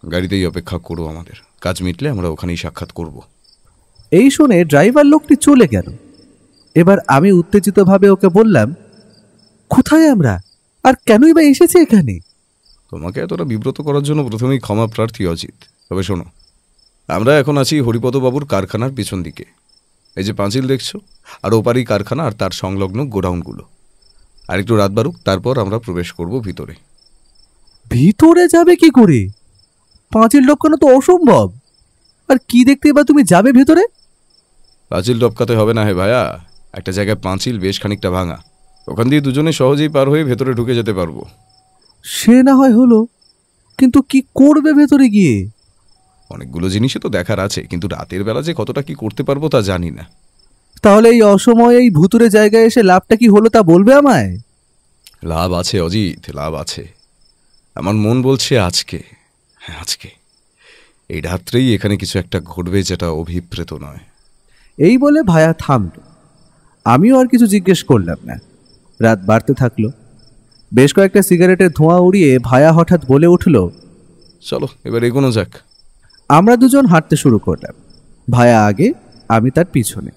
গাড়িতেই অপেক্ষা করো, আমাদের কাজ মিটলে আমরা ওখানেই সাক্ষাৎ করব। এই শুনে ড্রাইভার লোকটি চলে গেল। এবার আমি উত্তেজিতভাবে ওকে বললাম, কোথায় আমরা, আর কেনই বা এসেছি এখানে? তোমাকে এতটা বিব্রত করার জন্য প্রথমেই ক্ষমা প্রার্থী অজিত। তবে শোনো, আমরা এখন আছি হরিপদবাবুর কারখানার পিছন দিকে। এই যে পাঁচিল দেখছো, আর ওপারই কারখানা আর তার সংলগ্ন গোডাউনগুলো। আর একটু রাত বাড়ুক, তারপর আমরা প্রবেশ করব ভিতরে। ভিতরে যাবে কি করে? পাঁচিল টপকানো তো অসম্ভব। আর কি দেখতে বা তুমি যাবে ভেতরে? পাঁচিল টপকাতে হবে না হে ভাইয়া, একটা জায়গায় পাঁচিল বেশ খানিকটা ভাঙা, ওখান দিয়ে দুজনে সহজেই পার হয়ে ভেতরে ঢুকে যেতে পারবো। সে না হয় হলো, কিন্তু কি করবে ভেতরে গিয়ে? অনেকগুলো জিনিসই তো দেখার আছে, কিন্তু রাতের বেলা যে কতটা কি করতে পারবো তা জানি না। তাহলে এই অসময়ে এই ভুতুরে জায়গায় এসে লাভটা কি হলো তা বলবে আমায়? লাভ আছে অজিত, লাভ আছে। আমার মন বলছে আজকে, হ্যাঁ আজকে, এই রাত্রেই এখানে কিছু একটা ঘটবে যেটা অভিপ্রেত নয়। এই বলে ভায়া থামল। আমিও আর কিছু জিজ্ঞেস করলাম না। রাত বাড়তে থাকলো। বেশ কয়েকটা সিগারেটের ধোঁয়া উড়িয়ে ভায়া হঠাৎ বলে উঠল, চলো এবার এগোনো যাক। আমরা দুজন হাঁটতে শুরু করলাম, ভায়া আগে, আমি তার পিছনে।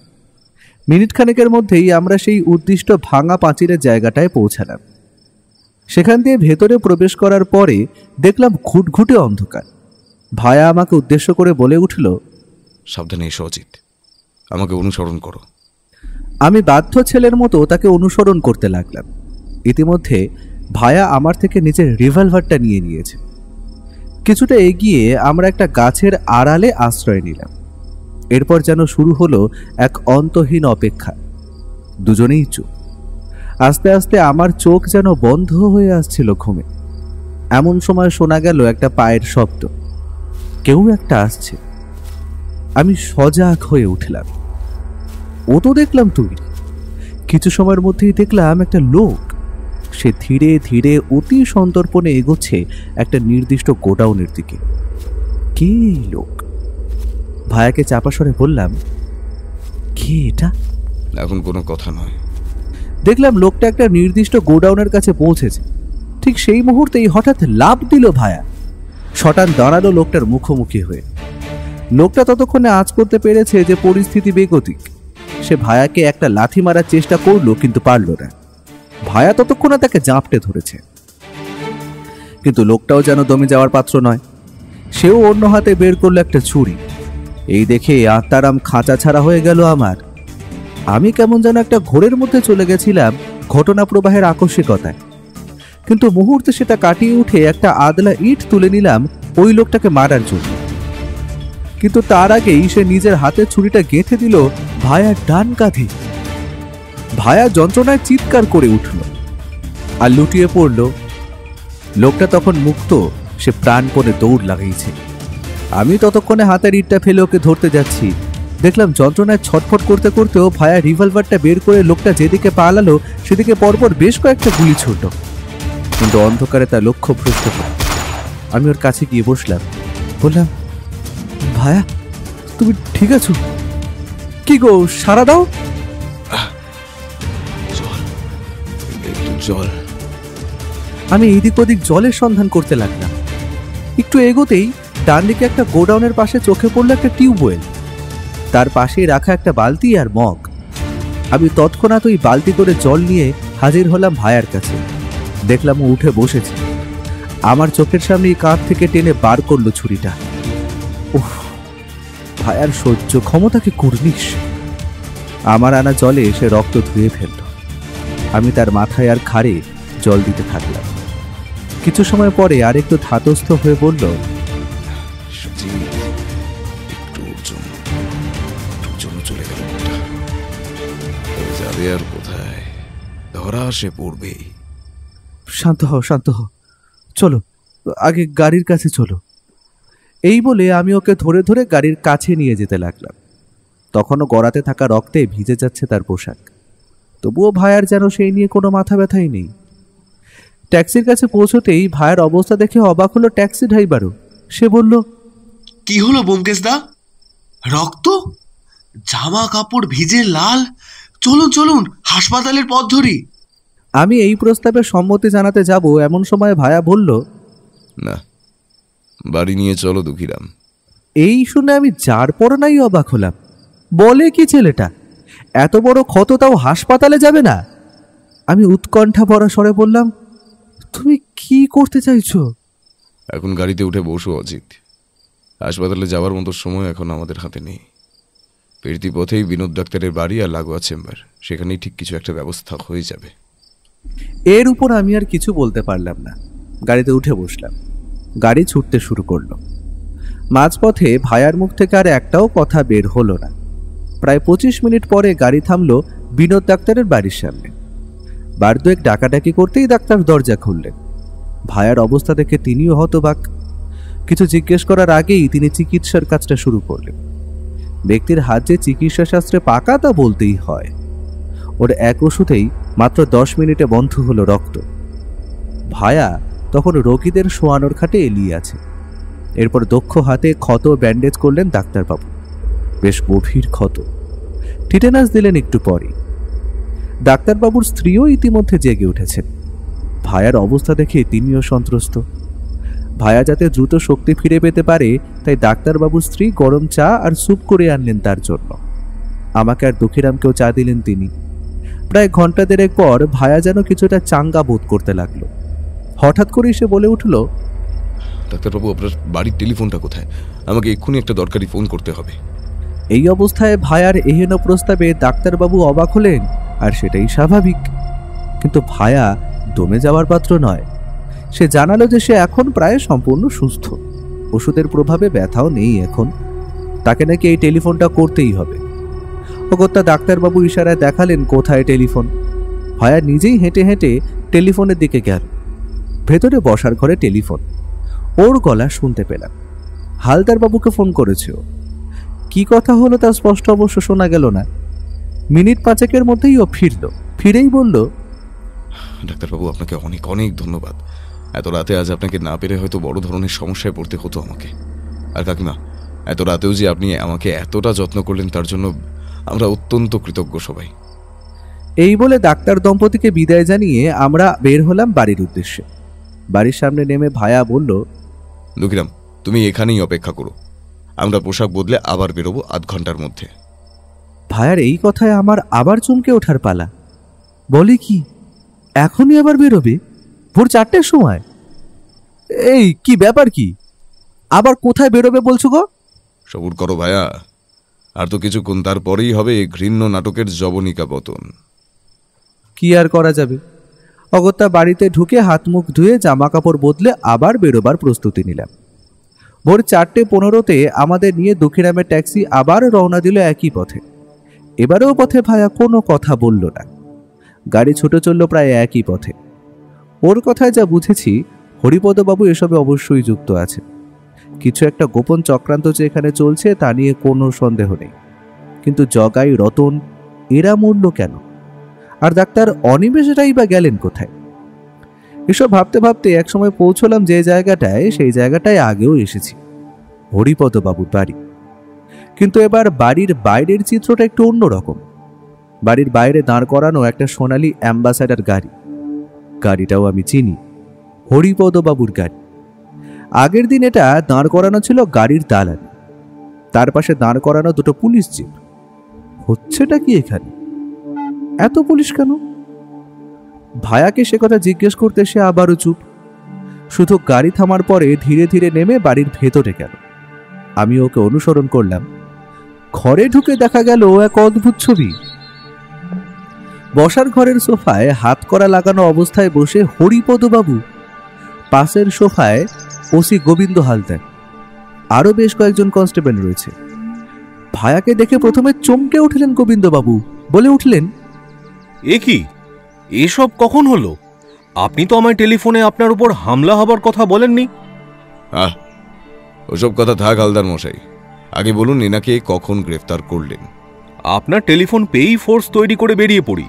মিনিট খানেকের মধ্যেই আমরা সেই উদ্দিষ্ট ভাঙা পাঁচিলের জায়গাটায় পৌঁছালাম। সেখান দিয়ে ভেতরে প্রবেশ করার পরে দেখলাম ঘুটঘুটে অন্ধকার। ভায়া আমাকে উদ্দেশ্য করে বলে উঠল, সাবধানে এসো অজিত, আমাকে অনুসরণ করো। আমি বাধ্য ছেলের মতো তাকে অনুসরণ করতে লাগলাম। ইতিমধ্যে ভায়া আমার থেকে নিজের রিভলভারটা নিয়ে নিয়েছে। কিছুটা এগিয়ে আমরা একটা গাছের আড়ালে আশ্রয় নিলাম। এরপর যেন শুরু হলো এক অন্তহীন অপেক্ষা। দুজনেই চুপ। আস্তে আস্তে আমার চোখ যেন বন্ধ হয়ে আসছিল ঘুমে। এমন সময় শোনা গেল একটা পায়ের শব্দ, কেউ একটা আসছে। আমি সজাগ হয়ে উঠলাম। ও তো দেখলাম তুই। কিছু সময়ের মধ্যেই দেখলাম একটা লোক। সে ধীরে ধীরে অতি সন্তর্পণে এগোচ্ছে একটা নির্দিষ্ট গোডাউনের দিকে। কে লোক? ভায়াকে চাপা স্বরে বললাম, কে এটা? এখন কোনো কথা নয়। দেখলাম লোকটা একটা নির্দিষ্ট গোডাউনের কাছে পৌঁছেছে। ঠিক সেই মুহূর্তেই হঠাৎ লাফ দিল ভায়া। শটান দাঁড়ালো লোকটার মুখোমুখি হয়ে। লোকটা ততক্ষণে আঁচ করতে পেরেছে যে পরিস্থিতি বেগতিক। সে ভায়াকে একটা লাথি মারার চেষ্টা করলো, কিন্তু পারল না। ভায়া ততক্ষণে তাকে জাপটে ধরেছে, কিন্তু লোকটাও যেন দমে যাওয়ার পাত্র নয়। সেও অন্য হাতে বের করলো একটা ছুরি। এই দেখে আত্মারাম খাঁচা ছাড়া হয়ে গেল আমার। আমি কেমন যেন একটা ঘোরের মধ্যে চলে গেছিলাম ঘটনা প্রবাহের আকস্মিকতায়। কিন্তু মুহূর্তে সেটা কাটিয়ে উঠে একটা আদলা ইট তুলে নিলাম ওই লোকটাকে মারার জন্য। কিন্তু তার আগেই সে নিজের হাতে ছুরিটা গেঁথে দিল ভায়ার ডান কাঁধে। ভায়া যন্ত্রণায় চিৎকার করে উঠল আর লুটিয়ে পড়ল। লোকটা তখন মুক্ত, সে প্রাণপণে দৌড় লাগাইছে। আমি ততক্ষণে হাতের ইটটা ফেলে ওকে ধরতে যাচ্ছি। দেখলাম যন্ত্রণায় ছটফট করতে করতেও ভায়া রিভলভারটা বের করে লোকটা যেদিকে পালালো সেদিকে পরপর বেশ কয়েকটা গুলি ছুটল, কিন্তু অন্ধকারে তার লক্ষ্য ভ্রষ্ট হল। আমি ওর কাছে গিয়ে বসলাম, বললাম, ভায়া তুমি ঠিক আছো? কি গো, সারা দাও। জল। আমি এদিক ওদিক জলের সন্ধান করতে লাগলাম। একটু এগোতেই ডান দিকে একটা গোডাউনের পাশে চোখে পড়লো একটা টিউবওয়েল, তার পাশেই রাখা একটা বালতি আর মগ। আমি তৎক্ষণাৎ ওই বালতি করে জল নিয়ে হাজির হলাম ভায়ার কাছে। দেখলাম ও উঠে বসেছে। আমার চোখের সামনে কাঁধ থেকে টেনে বার করলো ছুরিটা। উফ, ভায়ার সহ্য ক্ষমতাকে কুর্নিশ। আমার আনা জলে সে রক্ত ধুয়ে ফেলল। আমি তার মাথায় আর ঘাড়ে জল দিতে থাকলাম। কিছু সময় পরে আর একটু ধাতস্থ হয়ে বলল, চলে গেল, যাবে আর কোথায়, ধরা সে পড়বেই। শান্ত হও, শান্ত হও, চলো আগে গাড়ির কাছে চলো। এই বলে আমি ওকে ধরে ধরে গাড়ির কাছে নিয়ে যেতে লাগলাম। তখনও গড়াতে থাকা রক্তে ভিজে যাচ্ছে তার পোশাক, তবুও ভায়ার যেন সেই নিয়ে কোনো মাথা ব্যথাই নেই। ট্যাক্সির কাছে পৌঁছতেই ভাইয়ের অবস্থা দেখে অবাক হলো ট্যাক্সি ড্রাইভারও। সে বলল, কি হলো ব্যোমকেশ দা? রক্ত, জামা কাপড় ভিজে লাল, চলুন চলুন হাসপাতালের পথ ধরি। আমি এই প্রস্তাবে সম্মতি জানাতে যাব এমন সময় ভায়া বলল, না, বাড়ি নিয়ে চলো দুঃখীরাম। এই শুনে আমি যার পর নাই অবাক হলাম। বলে কি ছেলেটা, এত বড় ক্ষত তাও হাসপাতালে যাবে না? আমি উৎকণ্ঠা ভরা স্বরে বললাম, তুমি কি করতে চাইছো? এখন গাড়িতে উঠে বসো অজিত, হাসপাতালে যাওয়ার মতো সময় এখন আমাদের হাতে নেই। ফিরতি পথেই বিনোদ ডাক্তারের বাড়ি আর লাগোয়া চেম্বার, সেখানেই ঠিক কিছু একটা ব্যবস্থা হয়ে যাবে। এর উপর আমি আর কিছু বলতে পারলাম না। গাড়িতে উঠে বসলাম। গাড়ি ছুটতে শুরু করলো। মাঝপথে ভায়ার মুখ থেকে আর একটাও কথা বের হলো না। প্রায় 25 মিনিট পরে গাড়ি থামলো বিনোদ ডাক্তারের বাড়ির সামনে। বার দুয়েক ডাকাডাকি করতেই ডাক্তার দরজা খুললেন। ভায়ার অবস্থা দেখে তিনিও হতবাক। কিছু জিজ্ঞেস করার আগেই তিনি চিকিৎসার কাজটা শুরু করলেন। ব্যক্তির হাত যে চিকিৎসা শাস্ত্রে পাকা তা বলতেই হয়। ওর এক ওষুধেই মাত্র 10 মিনিটে বন্ধ হলো রক্ত। ভায়া তখন রোগীদের শোয়ানোর খাটে এলিয়ে আছে। এরপর দক্ষ হাতে ক্ষত ব্যান্ডেজ করলেন ডাক্তারবাবু। বেশ গভীর ক্ষত। টিটেনাস দিলেন একটু পরে। ডাক্তারবাবুর স্ত্রীও ইতিমধ্যে জেগে উঠেছেন। ভায়ার অবস্থা দেখে তিনিও সন্ত্রস্ত। ভায়া যাতে দ্রুত শক্তি ফিরে পেতে পারে তাই ডাক্তারবাবুর স্ত্রী গরম চা আর স্যুপ করে আনলেন তার জন্য। আমাকে আর দুঃখীরামকেও চা দিলেন তিনি। প্রায় ঘন্টা দেড়েক পর ভায়া যেন কিছুটা চাঙ্গা বোধ করতে লাগলো। হঠাৎ করেই সে বলে উঠল, ডাক্তারবাবু, আপনার বাড়ির টেলিফোনটা কোথায়? আমাকে এক্ষুনি একটা দরকারি ফোন করতে হবে। এই অবস্থায় ভায়ার এহেন প্রস্তাবে ডাক্তারবাবু অবাক হলেন, আর সেটাই স্বাভাবিক। কিন্তু ভায়া দমে যাওয়ার পাত্র নয়। সে জানালো যে সে এখন প্রায় সম্পূর্ণ সুস্থ, ওষুধের প্রভাবে ব্যথাও নেই এখন। তাকে নাকি এই টেলিফোনটা করতেই হবে। অগত্যা ডাক্তারবাবু ইশারায় দেখালেন কোথায় টেলিফোন। ভায়া নিজেই হেঁটে হেঁটে টেলিফোনের দিকে গেল। ভেতরে বসার ঘরে টেলিফোন। ওর গলা শুনতে পেলাম। হালদারবাবুকে ফোন করেছে ও। কি কথা হলো তা স্পষ্ট অবশ্য শোনা গেল না। মিনিট 5 মধ্যেই ও ফিরল। ফিরেই বলল, ডাক্তারবাবু, আপনাকে অনেক অনেক ধন্যবাদ। এত রাতে আজ আপনাকে না পেরে হয়তো বড় ধরনের সমস্যায় পড়তে হতো আমাকে। আর কাকিমা, এত রাতেও যে আপনি আমাকে এতটা যত্ন করলেন তার জন্য আমরা অত্যন্ত কৃতজ্ঞ সবাই। এই বলে ডাক্তার দম্পতিকে বিদায় জানিয়ে আমরা বের হলাম বাড়ির উদ্দেশ্যে। বাড়ির সামনে নেমে ভায়া বলল, দুঃখীরাম, তুমি এখানেই অপেক্ষা করো, আমরা পোশাক বদলে আবার বেরোবো আধ ঘন্টার মধ্যে। ভায়ার এই কথায় আমার আবার চমকে ওঠার পালা। বলে কি, এখনই আবার বেরোবে? ভোর 4টের সময়? এই কি ব্যাপার, কি আবার কোথায় বেরোবে বলছো গো? সবুর করো ভায়া, আর তো কিছুক্ষণ, তারপরেই হবে ঘৃণ্য নাটকের জবনিকা পতন। কি আর করা যাবে। অগত্যা বাড়িতে ঢুকে হাত মুখ ধুয়ে জামা কাপড় বদলে আবার বেরোবার প্রস্তুতি নিলাম। ভোর 4:15-তে আমাদের নিয়ে দক্ষিণামের ট্যাক্সি আবার রওনা দিল একই পথে। এবারেও পথে ভায়া কোনো কথা বলল না। গাড়ি ছুটে চলল প্রায় একই পথে। ওর কথায় যা বুঝেছি, হরিপদবাবু এসবে অবশ্যই যুক্ত আছে। কিছু একটা গোপন চক্রান্ত যে এখানে চলছে তা নিয়ে কোনো সন্দেহ নেই। কিন্তু জগাই, রতন এরা মরল কেন? আর ডাক্তার অনিমেষেরাই বা গেলেন কোথায়? এসব ভাবতে ভাবতে একসময় পৌঁছলাম যে জায়গাটায়, সেই জায়গাটায় আগেও এসেছি, হরিপদবাবুর বাড়ি। কিন্তু এবার বাড়ির বাইরের চিত্রটা একটু অন্যরকম। বাড়ির বাইরে দাঁড় করানো একটা সোনালী অ্যাম্বাসাডার গাড়ি। গাড়িটাও আমি চিনি, হরিপদবাবুর গাড়ি। আগের দিন এটা দাঁড় করানো ছিল গাড়ির দালানে, তার পাশে দাঁড় করানো দুটো পুলিশ জিপ। হচ্ছেটা কি এখানে? এত পুলিশ কেন? ভায়াকে সে কথা জিজ্ঞেস করতে সে আবারও চুপ। শুধু গাড়ি থামার পরে ধীরে ধীরে নেমে বাড়ির ভেতরে গেল। আমি ওকে অনুসরণ করলাম। ঘরে ঢুকে দেখা গেল এক অদ্ভুত ছবি। বসার ঘরের সোফায় হাত করা লাগানো অবস্থায় বসে হরিপদবাবু, পাশের সোফায় ওসি গোবিন্দ হালদার, আরো বেশ কয়েকজন কনস্টেবল রয়েছে। ভায়াকে দেখে প্রথমে চমকে উঠলেন গোবিন্দবাবু, বলে উঠলেন, এ কি, এসব কখন হলো? আপনি তো আমায় টেলিফোনে আপনার উপর হামলা হবার কথা বলেননি। ওসব কথা থাক হালদার মশাই, আগে বলুন এনাকে কখন গ্রেফতার করলেন? আপনার টেলিফোন পেয়েই ফোর্স তৈরি করে বেরিয়ে পড়ি।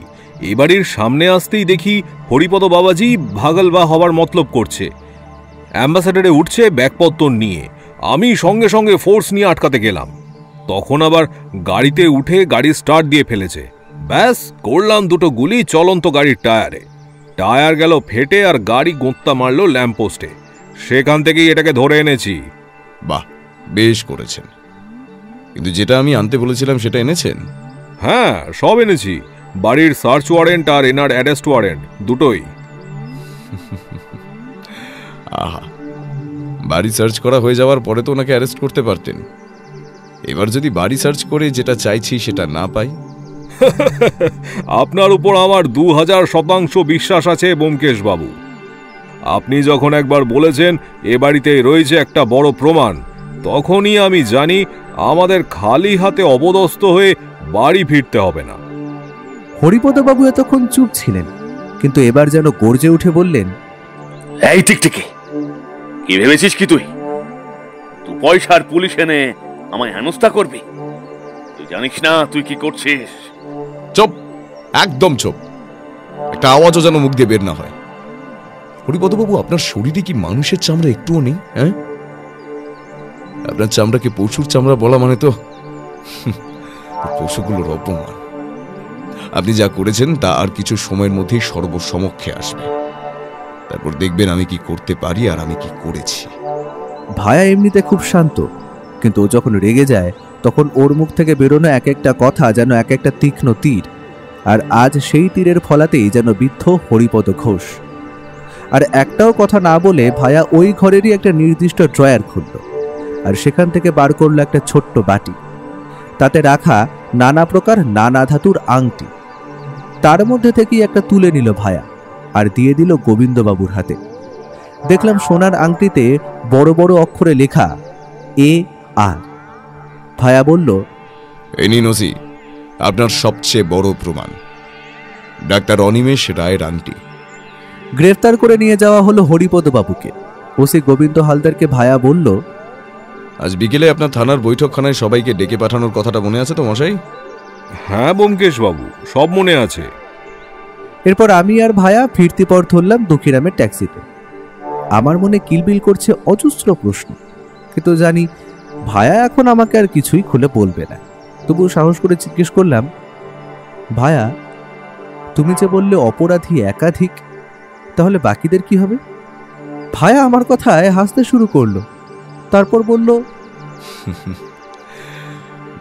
এবাড়ির সামনে আসতেই দেখি হরিপদ বাবাজি ভাগলবা হবার মতলব করছে, অ্যাম্বাসেডারে উঠছে ব্যাগপত্র নিয়ে। আমি সঙ্গে সঙ্গে ফোর্স নিয়ে আটকাতে গেলাম। তখন আবার গাড়িতে উঠে গাড়ি স্টার্ট দিয়ে ফেলেছে। ব্যাস করলাম দুটো গুলি চলন্ত গাড়ির টায়ারে। টায়ার গেল ফেটে আর গাড়ি গোঁত্তা মারল ল্যাম্পপোস্টে। সেখান থেকেই এটাকে ধরে এনেছি। বাহ, বেশ করেছেন। কিন্তু যেটা আমি আনতে বলেছিলাম সেটা এনেছেন? হ্যাঁ, সব এনেছি। বাড়ির সার্চ ওয়ারেন্ট আর এনার অ্যারেস্ট ওয়ারেন্ট দুটোই। আহা, বাড়ি সার্চ করা হয়ে যাওয়ার পরে তো ওনাকে অ্যারেস্ট করতে পারতেন। এবার যদি বাড়ি সার্চ করে যেটা চাইছি সেটা না পাই? আপনার উপর আমার 2000% বিশ্বাস আছে ব্যোমকেশ বাবু। আপনি যখন একবার বলেছেন এ বাড়িতেই রয়েছে একটা বড় প্রমাণ, তখনই আমি জানি আমাদের খালি হাতে অপদস্থ হয়ে বাড়ি ফিরতে হবে না। হরিপদবাবু এতক্ষণ চুপ ছিলেন, কিন্তু এবার যেন গর্জে উঠে বললেন, এই টিকটিকি, কি ভেবেছিস কি তুই পয়সার পুলিশ এনে আমায় হেনস্থা করবি? তুই জানিস না তুই কি করছিস? চুপ, একদম চুপ। একটা আওয়াজও যেন মুখ দিয়ে বের না হয়। হরিপদবাবু, আপনার শরীরে কি মানুষের চামড়া একটুও নেই? হ্যাঁ, আপনার চামড়াকে পশুর চামড়া বলা মানে তো পশুগুলোর অপমান। আপনি যা করেছেন তা আর কিছু সময়ের মধ্যেই সর্বসমক্ষে আসবে। তারপর দেখবেন আমি কি করতে পারি আর আমি কি করেছি। ভায়া এমনিতে খুব শান্ত, কিন্তু ও যখন রেগে যায় তখন ওর মুখ থেকে বেরোনো এক একটা কথা যেন এক একটা তীক্ষ্ণ তীর। আর আজ সেই তীরের ফলাতেই যেন বিদ্ধ হরিপদ ঘোষ। আর একটাও কথা না বলে ভায়া ওই ঘরেরই একটা নির্দিষ্ট ড্রয়ার খুলল, আর সেখান থেকে বার করলো একটা ছোট্ট বাটি। তাতে রাখা নানা প্রকার নানা ধাতুর আংটি। তার মধ্যে থেকেই একটা তুলে নিল ভায়া আর দিয়ে দিল গোবিন্দবাবুর হাতে। দেখলাম সোনার আংটিতে বড় বড় অক্ষরে লেখা AR। ভায়া বলল, এই নিন ওসি, আপনার সবচেয়ে বড় প্রমাণ, ডাক্তার অনিমেষ রায়ের আংটি। গ্রেফতার করে নিয়ে যাওয়া হলো হরিপদবাবুকে। ওসি গোবিন্দ হালদারকে ভায়া বলল, আজ বিকেলে আপনার থানার বৈঠকখানায় সবাইকে ডেকে পাঠানোর কথাটা মনে আছে তো মশাই? হ্যাঁ ব্যোমকেশ বাবু, সব মনে আছে। এরপর আমি আর ভায়া ফিরতি পর ধরলাম দক্ষিণামের ট্যাক্সিতে। আমার মনে কিলবিল করছে অজস্র প্রশ্ন, কিন্তু জানি ভায়া এখন আমাকে আর কিছুই খুলে বলবে না। তবু সাহস করে জিজ্ঞেস করলাম, ভায়া, তুমি যে বললে অপরাধী একাধিক, তাহলে বাকিদের কি হবে? ভায়া আমার কথায় হাসতে শুরু করলো, তারপর বলল,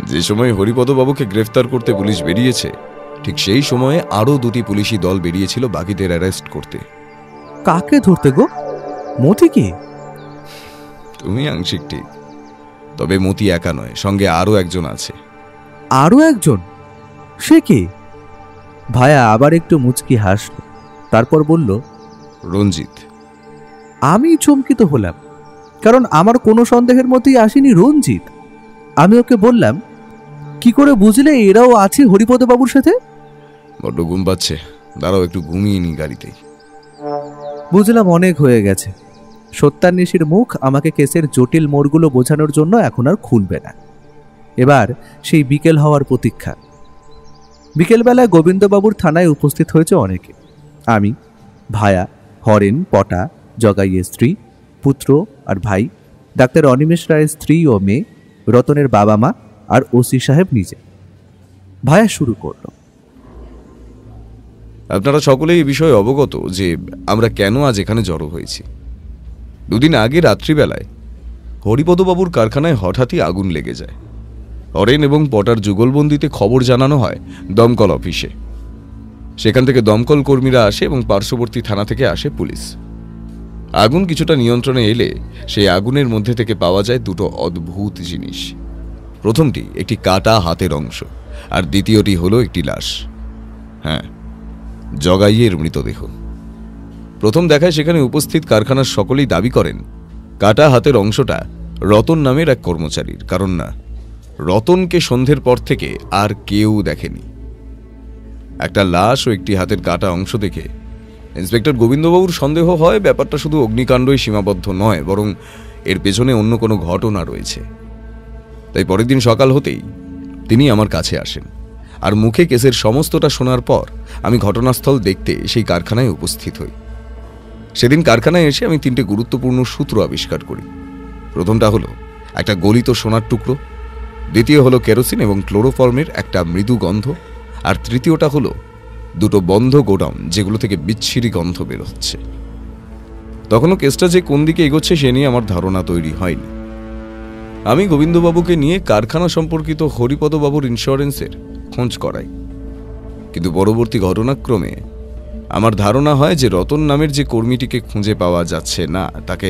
যে সময় হরিপদবাবুকে গ্রেফতার করতে পুলিশ বেরিয়েছে, ঠিক সেই সময়ে আরো দুটি পুলিশি দল বেরিয়েছিল বাকিদের অ্যারেস্ট করতে। কাকে ধরতে গো? মতিকে? তুমি আংশিক ঠিক, তবে মতি একা নয়, সঙ্গে আরো একজন আছে। আরো একজন? সে কে? ভায়া আবার একটু মুচকি হাসল, তারপর বলল, রঞ্জিত। আমি চমকিত হলাম। কারণ আমার কোনো সন্দেহের মধ্যেই আসেনি রঞ্জিত। আমি ওকে বললাম, কি করে বুঝলে এরাও আছে হরিপদ বাবুর সাথে? বড্ড ঘুম পাচ্ছে, দাঁড়াও একটু ঘুমিয়ে নি গাড়িতেই। বুঝলাম অনেক হয়ে গেছে। সত্যান্বেষীর মুখ আমাকে কেসের জটিল মোড়গুলো বোঝানোর জন্য এখন আর খুলবে না। এবার সেই বিকেল হওয়ার প্রতীক্ষা। বিকেলবেলায় গোবিন্দবাবুর থানায় উপস্থিত হয়েছে অনেকে। আমি, ভায়া, হরেন, পটা, জগাইয়ের স্ত্রী, পুত্র আর ভাই, ডাক্তার অনিমেষ রায়ের স্ত্রী ও মেয়ে, রতনের বাবা মা আর ওসি সাহেব নিজে। ভায়া শুরু করল। আপনারা সকলেই এই বিষয়ে অবগত যে আমরা কেন আজ এখানে জড়ো হয়েছি। দুদিন আগে রাত্রিবেলায় হরিপদবাবুর কারখানায় হঠাৎই আগুন লেগে যায়। হরেন এবং পটার যুগলবন্দিতে খবর জানানো হয় দমকল অফিসে। সেখান থেকে দমকল কর্মীরা আসে এবং পার্শ্ববর্তী থানা থেকে আসে পুলিশ। আগুন কিছুটা নিয়ন্ত্রণে এলে সেই আগুনের মধ্যে থেকে পাওয়া যায় দুটো অদ্ভুত জিনিস। প্রথমটি একটি কাটা হাতের অংশ, আর দ্বিতীয়টি হলো একটি লাশ। হ্যাঁ, জগাইয়ের মৃতদেহ। প্রথম দেখায় সেখানে উপস্থিত কারখানার সকলেই দাবি করেন কাটা হাতের অংশটা রতন নামের এক কর্মচারীর, কারণ না, রতনকে সন্ধ্যের পর থেকে আর কেউ দেখেনি। একটা লাশ ও একটি হাতের কাটা অংশ দেখে ইন্সপেক্টর গোবিন্দবাবুর সন্দেহ হয় ব্যাপারটা শুধু অগ্নিকাণ্ডই সীমাবদ্ধ নয়, বরং এর পেছনে অন্য কোনো ঘটনা রয়েছে। তাই পরের দিন সকাল হতেই তিনি আমার কাছে আসেন, আর মুখে কেসের সমস্তটা শোনার পর আমি ঘটনাস্থল দেখতে সেই কারখানায় উপস্থিত হই। সেদিন কারখানায় এসে আমি তিনটে গুরুত্বপূর্ণ সূত্র আবিষ্কার করি। প্রথমটা হলো একটা গলিত সোনার টুকরো, দ্বিতীয় হলো কেরোসিন এবং ক্লোরোফর্মের একটা মৃদু গন্ধ, আর তৃতীয়টা হলো দুটো বন্ধ গোডাউন যেগুলো থেকে বিচ্ছিরি গন্ধ বের হচ্ছে। তখনও কেসটা যে কোন দিকে এগোচ্ছে সে নিয়ে আমার ধারণা তৈরি হয়নি। আমি গোবিন্দবাবুকে নিয়ে কারখানা সম্পর্কিত হরিপদবাবুর ইন্স্যুরেন্সের খোঁজ করাই, কিন্তু পরবর্তী ঘটনাক্রমে আমার ধারণা হয় যে রতন নামের যে কর্মীটিকে খুঁজে পাওয়া যাচ্ছে না তাকে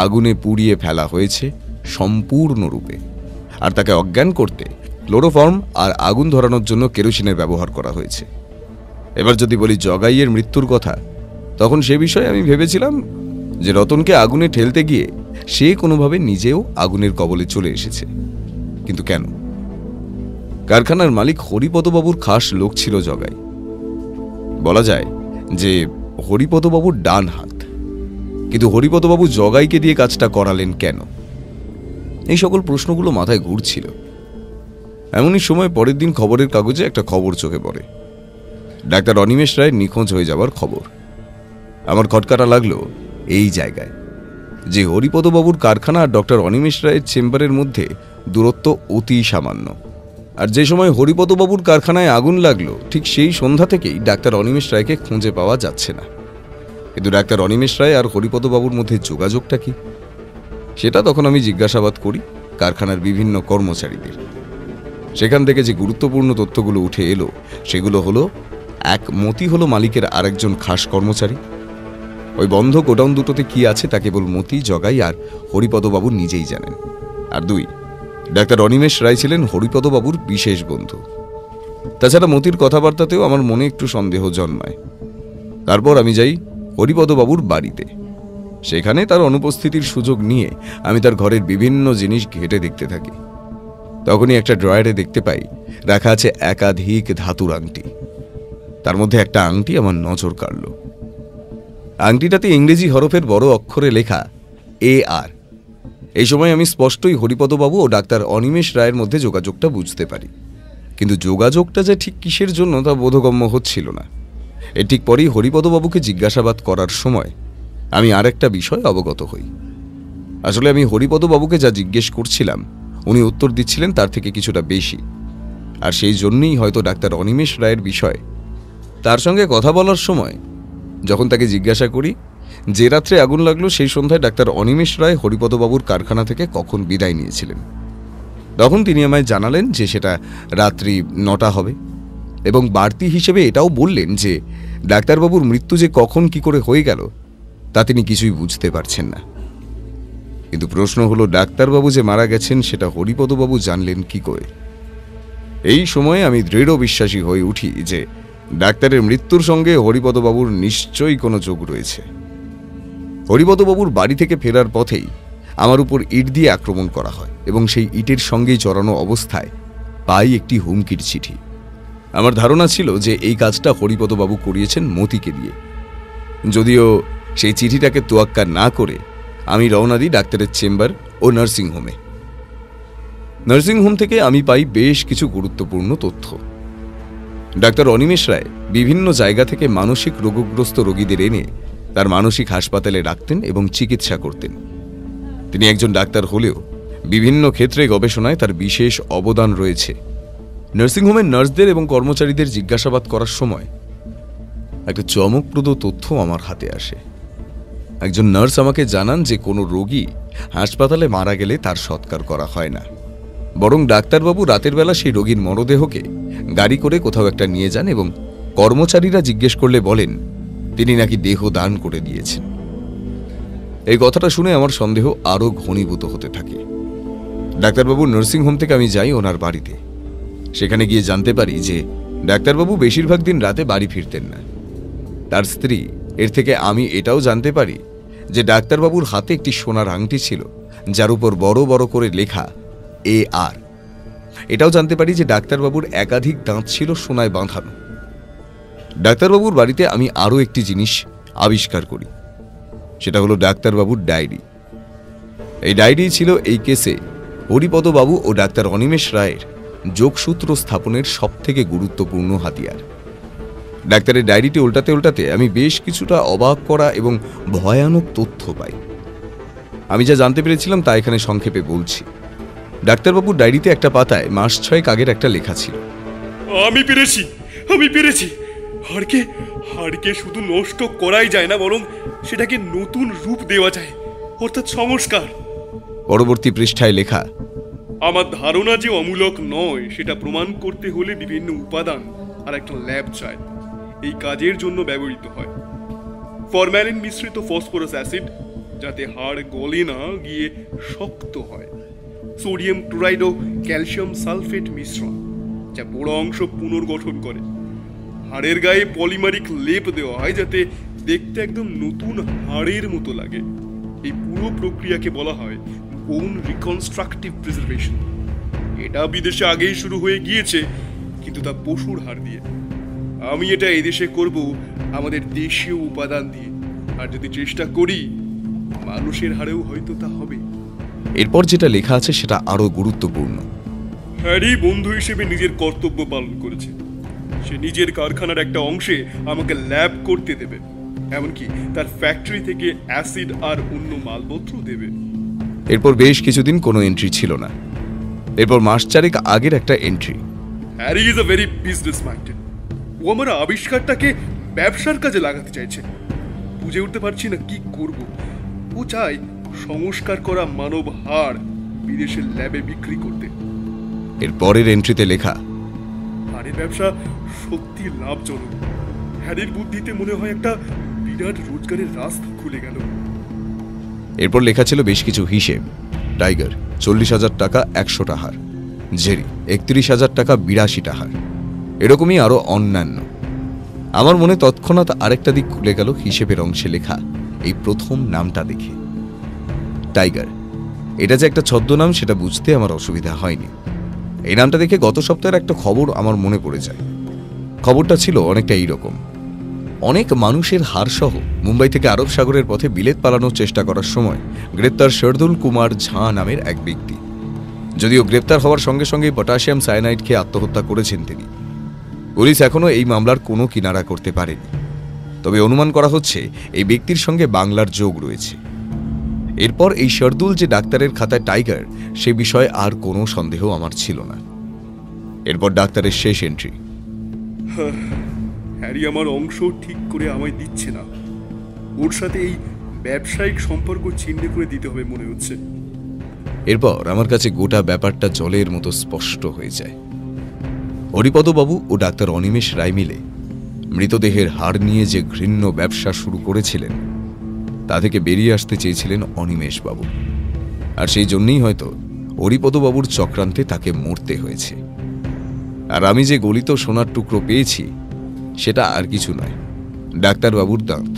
আগুনে পুড়িয়ে ফেলা হয়েছে সম্পূর্ণরূপে, আর তাকে অজ্ঞান করতে ক্লোরোফর্ম আর আগুন ধরানোর জন্য কেরোসিনের ব্যবহার করা হয়েছে। এবার যদি বলি জগাইয়ের মৃত্যুর কথা, তখন সে বিষয়ে আমি ভেবেছিলাম যে রতনকে আগুনে ঠেলতে গিয়ে সে কোনোভাবে নিজেও আগুনের কবলে চলে এসেছে। কিন্তু কেন? কারখানার মালিক হরিপদবাবুর খাস লোক ছিল জগাই। বলা যায় যে হরিপদবাবুর ডান হাত। কিন্তু হরিপদবাবু জগাইকে দিয়ে কাজটা করালেন কেন? এই সকল প্রশ্নগুলো মাথায় ঘুরছিল। এমনই সময় পরের দিন খবরের কাগজে একটা খবর চোখে পড়ে, ডাক্তার অনিমেষ রায় নিখোঁজ হয়ে যাওয়ার খবর। আমার খটকাটা লাগলো এই জায়গায় যে হরিপদবাবুর কারখানা আর ডক্টর অনিমেষ রায়ের চেম্বারের মধ্যে দূরত্ব অতি সামান্য। আর যে সময় হরিপদবাবুর কারখানায় আগুন লাগলো ঠিক সেই সন্ধ্যা থেকেই ডাক্তার অনিমেষ রায়কে খুঁজে পাওয়া যাচ্ছে না। কিন্তু ডাক্তার অনিমেষ রায় আর হরিপদবাবুর মধ্যে যোগাযোগটা কি, সেটা তখন আমি জিজ্ঞাসাবাদ করি কারখানার বিভিন্ন কর্মচারীদের। সেখান থেকে যে গুরুত্বপূর্ণ তথ্যগুলো উঠে এলো সেগুলো হলো, এক, মতি হলো মালিকের আরেকজন খাস কর্মচারী। ওই বন্ধ গোডাউন দুটোতে কি আছে তা কেবল মতি, জগাই আর হরিপদবাবু নিজেই জানেন। আর দুই, ডাক্তার অনিমেষ রায় ছিলেন হরিপদবাবুর বিশেষ বন্ধু। তাছাড়া মতির কথাবার্তাতেও আমার মনে একটু সন্দেহ জন্মায়। তারপর আমি যাই হরিপদবাবুর বাড়িতে। সেখানে তার অনুপস্থিতির সুযোগ নিয়ে আমি তার ঘরের বিভিন্ন জিনিস ঘেঁটে দেখতে থাকি। তখনই একটা ড্রয়ারে দেখতে পাই রাখা আছে একাধিক ধাতুর আংটি। তার মধ্যে একটা আংটি আমার নজর কাড়ল। আংটিটাতে ইংরেজি হরফের বড় অক্ষরে লেখা AR। এই সময় আমি স্পষ্টই হরিপদবাবু ও ডাক্তার অনিমেষ রায়ের মধ্যে যোগাযোগটা বুঝতে পারি, কিন্তু যোগাযোগটা যে ঠিক কিসের জন্য তা বোধগম্য হচ্ছিল না। এর ঠিক পরেই হরিপদবাবুকে জিজ্ঞাসাবাদ করার সময় আমি আরেকটা বিষয় অবগত হই। আসলে আমি হরিপদবাবুকে যা জিজ্ঞেস করছিলাম উনি উত্তর দিচ্ছিলেন তার থেকে কিছুটা বেশি, আর সেই জন্যই হয়তো ডাক্তার অনিমেষ রায়ের বিষয়ে তার সঙ্গে কথা বলার সময় যখন তাকে জিজ্ঞাসা করি যে রাত্রে আগুন লাগলো সেই সন্ধ্যায় ডাক্তার অনিমেষ রায় হরিপদবাবুর কারখানা থেকে কখন বিদায় নিয়েছিলেন, তখন তিনি আমায় জানালেন যে সেটা রাত্রি 9টা হবে, এবং বাড়তি হিসেবে এটাও বললেন যে ডাক্তারবাবুর মৃত্যু যে কখন কি করে হয়ে গেল তা তিনি কিছুই বুঝতে পারছেন না। কিন্তু প্রশ্ন হলো, ডাক্তারবাবু যে মারা গেছেন সেটা হরিপদবাবু জানলেন কি করে? এই সময়ে আমি দৃঢ় বিশ্বাসী হয়ে উঠি যে ডাক্তারের মৃত্যুর সঙ্গে হরিপদবাবুর নিশ্চয়ই কোনো যোগ রয়েছে। হরিপদবাবুর বাড়ি থেকে ফেরার পথেই আমার উপর ইট দিয়ে আক্রমণ করা হয় এবং সেই ইটের সঙ্গেই জড়ানো অবস্থায় পাই একটি হুমকির চিঠি। আমার ধারণা ছিল যে এই কাজটা হরিপদবাবু করিয়েছেন মতিকে দিয়ে। যদিও সেই চিঠিটাকে তোয়াক্কা না করে আমি রওনা দিই ডাক্তারের চেম্বার ও নার্সিংহোমে। নার্সিংহোম থেকে আমি পাই বেশ কিছু গুরুত্বপূর্ণ তথ্য। ডাক্তার অনিমেষ রায় বিভিন্ন জায়গা থেকে মানসিক রোগগ্রস্ত রোগীদের এনে তার মানসিক হাসপাতালে রাখতেন এবং চিকিৎসা করতেন। তিনি একজন ডাক্তার হলেও বিভিন্ন ক্ষেত্রে গবেষণায় তার বিশেষ অবদান রয়েছে। নার্সিংহোমের নার্সদের এবং কর্মচারীদের জিজ্ঞাসাবাদ করার সময় একটা চমকপ্রদ তথ্য আমার হাতে আসে। একজন নার্স আমাকে জানান যে কোনো রোগী হাসপাতালে মারা গেলে তার সৎকার করা হয় না, বরং ডাক্তারবাবু রাতের বেলা সেই রোগীর মরদেহকে গাড়ি করে কোথাও একটা নিয়ে যান এবং কর্মচারীরা জিজ্ঞেস করলে বলেন তিনি নাকি দেহ দান করে দিয়েছেন। এই কথাটা শুনে আমার সন্দেহ আরও ঘনীভূত হতে থাকে। ডাক্তারবাবুর নার্সিংহোম থেকে আমি যাই ওনার বাড়িতে। সেখানে গিয়ে জানতে পারি যে ডাক্তারবাবু বেশিরভাগ দিন রাতে বাড়ি ফিরতেন না। তার স্ত্রী এর থেকে আমি এটাও জানতে পারি যে ডাক্তারবাবুর হাতে একটি সোনার আংটি ছিল যার উপর বড় বড় করে লেখা AR। এটাও জানতে পারি যে ডাক্তারবাবুর একাধিক দাঁত ছিল সোনায় বাঁধানো। ডাক্তারবাবুর বাড়িতে আমি আরও একটি জিনিস আবিষ্কার করি, সেটা হলো ডাক্তারবাবুর ডায়েরি। এই ডায়েরি ছিল এই কেসে হরিপদবাবু ও ডাক্তার অনিমেষ রায়ের যোগসূত্র স্থাপনের সবথেকে গুরুত্বপূর্ণ হাতিয়ার। ডাক্তারের ডায়েরিটি উল্টাতে উল্টাতে আমি বেশ কিছুটা অবাক করা এবং ভয়ানক তথ্য পাই। আমি যা জানতে পেরেছিলাম তা এখানে সংক্ষেপে বলছি। ডাক্তারবাবুর ডায়েরিতে একটা পাতায় মাস 6 আগের একটা লেখা ছিল। আমি পেরেছি। হাড়কে শুধু নষ্ট করাই যায় না, বরং সেটাকে নতুন রূপ দেওয়া যায়, অর্থাৎ সংস্কার। পরবর্তী পৃষ্ঠায় লেখা, আমার ধারণা যে অমূলক নয় সেটা প্রমাণ করতে হলে বিভিন্ন উপাদান আর একটা ল্যাব চাই। এই কাজের জন্য ব্যবহৃত হয় ফরম্যালিন মিশ্রিত ফসফরাস অ্যাসিড, যাতে হাড় গলে না গিয়ে শক্ত হয়, সোডিয়াম ক্লোরাইড ও ক্যালসিয়াম সালফেট মিশ্রণ, যা বড় অংশ পুনর্গঠন করে। হাড়ের গায়ে পলিমারিক লেপ দেওয়া হয় যাতে দেখতে একদম নতুন হাড়ের মতো লাগে। এই পুরো প্রক্রিয়াকে বলা হয় বোন রিকনস্ট্রাকটিভ প্রিজারভেশন। এটা বিদেশে আগেই শুরু হয়ে গিয়েছে, কিন্তু তা পশুর হাড় দিয়ে। আমি এটা এদেশে করব আমাদের দেশীয় উপাদান দিয়ে, আর যদি চেষ্টা করি মানুষের হাড়েও হয়তো তা হবে। এরপর যেটা লেখা আছে সেটা আরো গুরুত্বপূর্ণ। হ্যারি বন্ধু হিসেবে নিজের কর্তব্য পালন করেছে। সে নিজের কারখানার একটা অংশে আমাকে ল্যাব করতে দেবে, এমনকি তার ফ্যাক্টরি থেকে অ্যাসিড আর অন্য মালপত্র দেবে। এরপর বেশ কিছুদিন কোনো এন্ট্রি ছিল না। এরপর মাস 4 আগের একটা entry. Harry is a very business minded. ও আমার আবিষ্কারটাকে ব্যবসার কাজে লাগাতে চাইছে। বুঝে উঠতে পারছি না কি করব। ও চায় সংস্কার করা মানব হাড় বিদেশের ল্যাবে বিক্রি করতে। এর পরের এন্ট্রিতে লেখা, হাড়ের ব্যবসা সত্যি লাভজনক। হ্যারির বুদ্ধিতে মনে হয় একটা বিরাট রোজগারের রাস্তা খুলে গেল। এরপর লেখা ছিল বেশ কিছু হিসেব। টাইগার 40,000 টাকা 100টা হাড়, জেরি 31,000 টাকা 82টা হাড়, এরকমই আরো অন্যান্য। আমার মনে তৎক্ষণাৎ আরেকটা দিক খুলে গেল হিসেবের অংশে লেখা এই প্রথম নামটা দেখে। টাইগার, এটা যে একটা ছদ্মনাম সেটা বুঝতে আমার অসুবিধা হয়নি। এই নামটা দেখে গত সপ্তাহের একটা খবর আমার মনে পড়ে যায়। খবরটা ছিল অনেকটা এইরকম। অনেক মানুষের হাড়সহ মুম্বাই থেকে আরব সাগরের পথে বিলেত পালানোর চেষ্টা করার সময় গ্রেপ্তার শার্দুল কুমার ঝা নামের এক ব্যক্তি। যদিও গ্রেপ্তার হওয়ার সঙ্গে সঙ্গে পটাশিয়াম সায়ানাইড খেয়ে আত্মহত্যা করেছেন তিনি। পুলিশ এখনও এই মামলার কোনো কিনারা করতে পারেনি, তবে অনুমান করা হচ্ছে এই ব্যক্তির সঙ্গে বাংলার যোগ রয়েছে। এরপর এই শার্দুল যে ডাক্তারের খাতায় টাইগার, সে বিষয়ে আর কোনো সন্দেহ আমার ছিল না। এরপর ডাক্তারের শেষ এন্ট্রি। হ্যারি আমার অংশ ঠিক করে আমায় দিচ্ছে না। ওর সাথে এই ব্যবসায়িক সম্পর্ক ছিন্ন করে দিতে হবে মনে হচ্ছে। এরপর আমার কাছে গোটা ব্যাপারটা জলের মতো স্পষ্ট হয়ে যায়। হরিপদবাবু ও ডাক্তার অনিমেষ রায় মিলে মৃতদেহের হাড় নিয়ে যে ঘৃণ্য ব্যবসা শুরু করেছিলেন, তা থেকে বেরিয়ে আসতে চেয়েছিলেন অনিমেষবাবু। আর সেই জন্যই হয়তো হরিপদবাবুর চক্রান্তে তাকে মরতে হয়েছে। আর আমি যে গলিত সোনার টুকরো পেয়েছি সেটা আর কিছু নয়, ডাক্তারবাবুর দাঁত।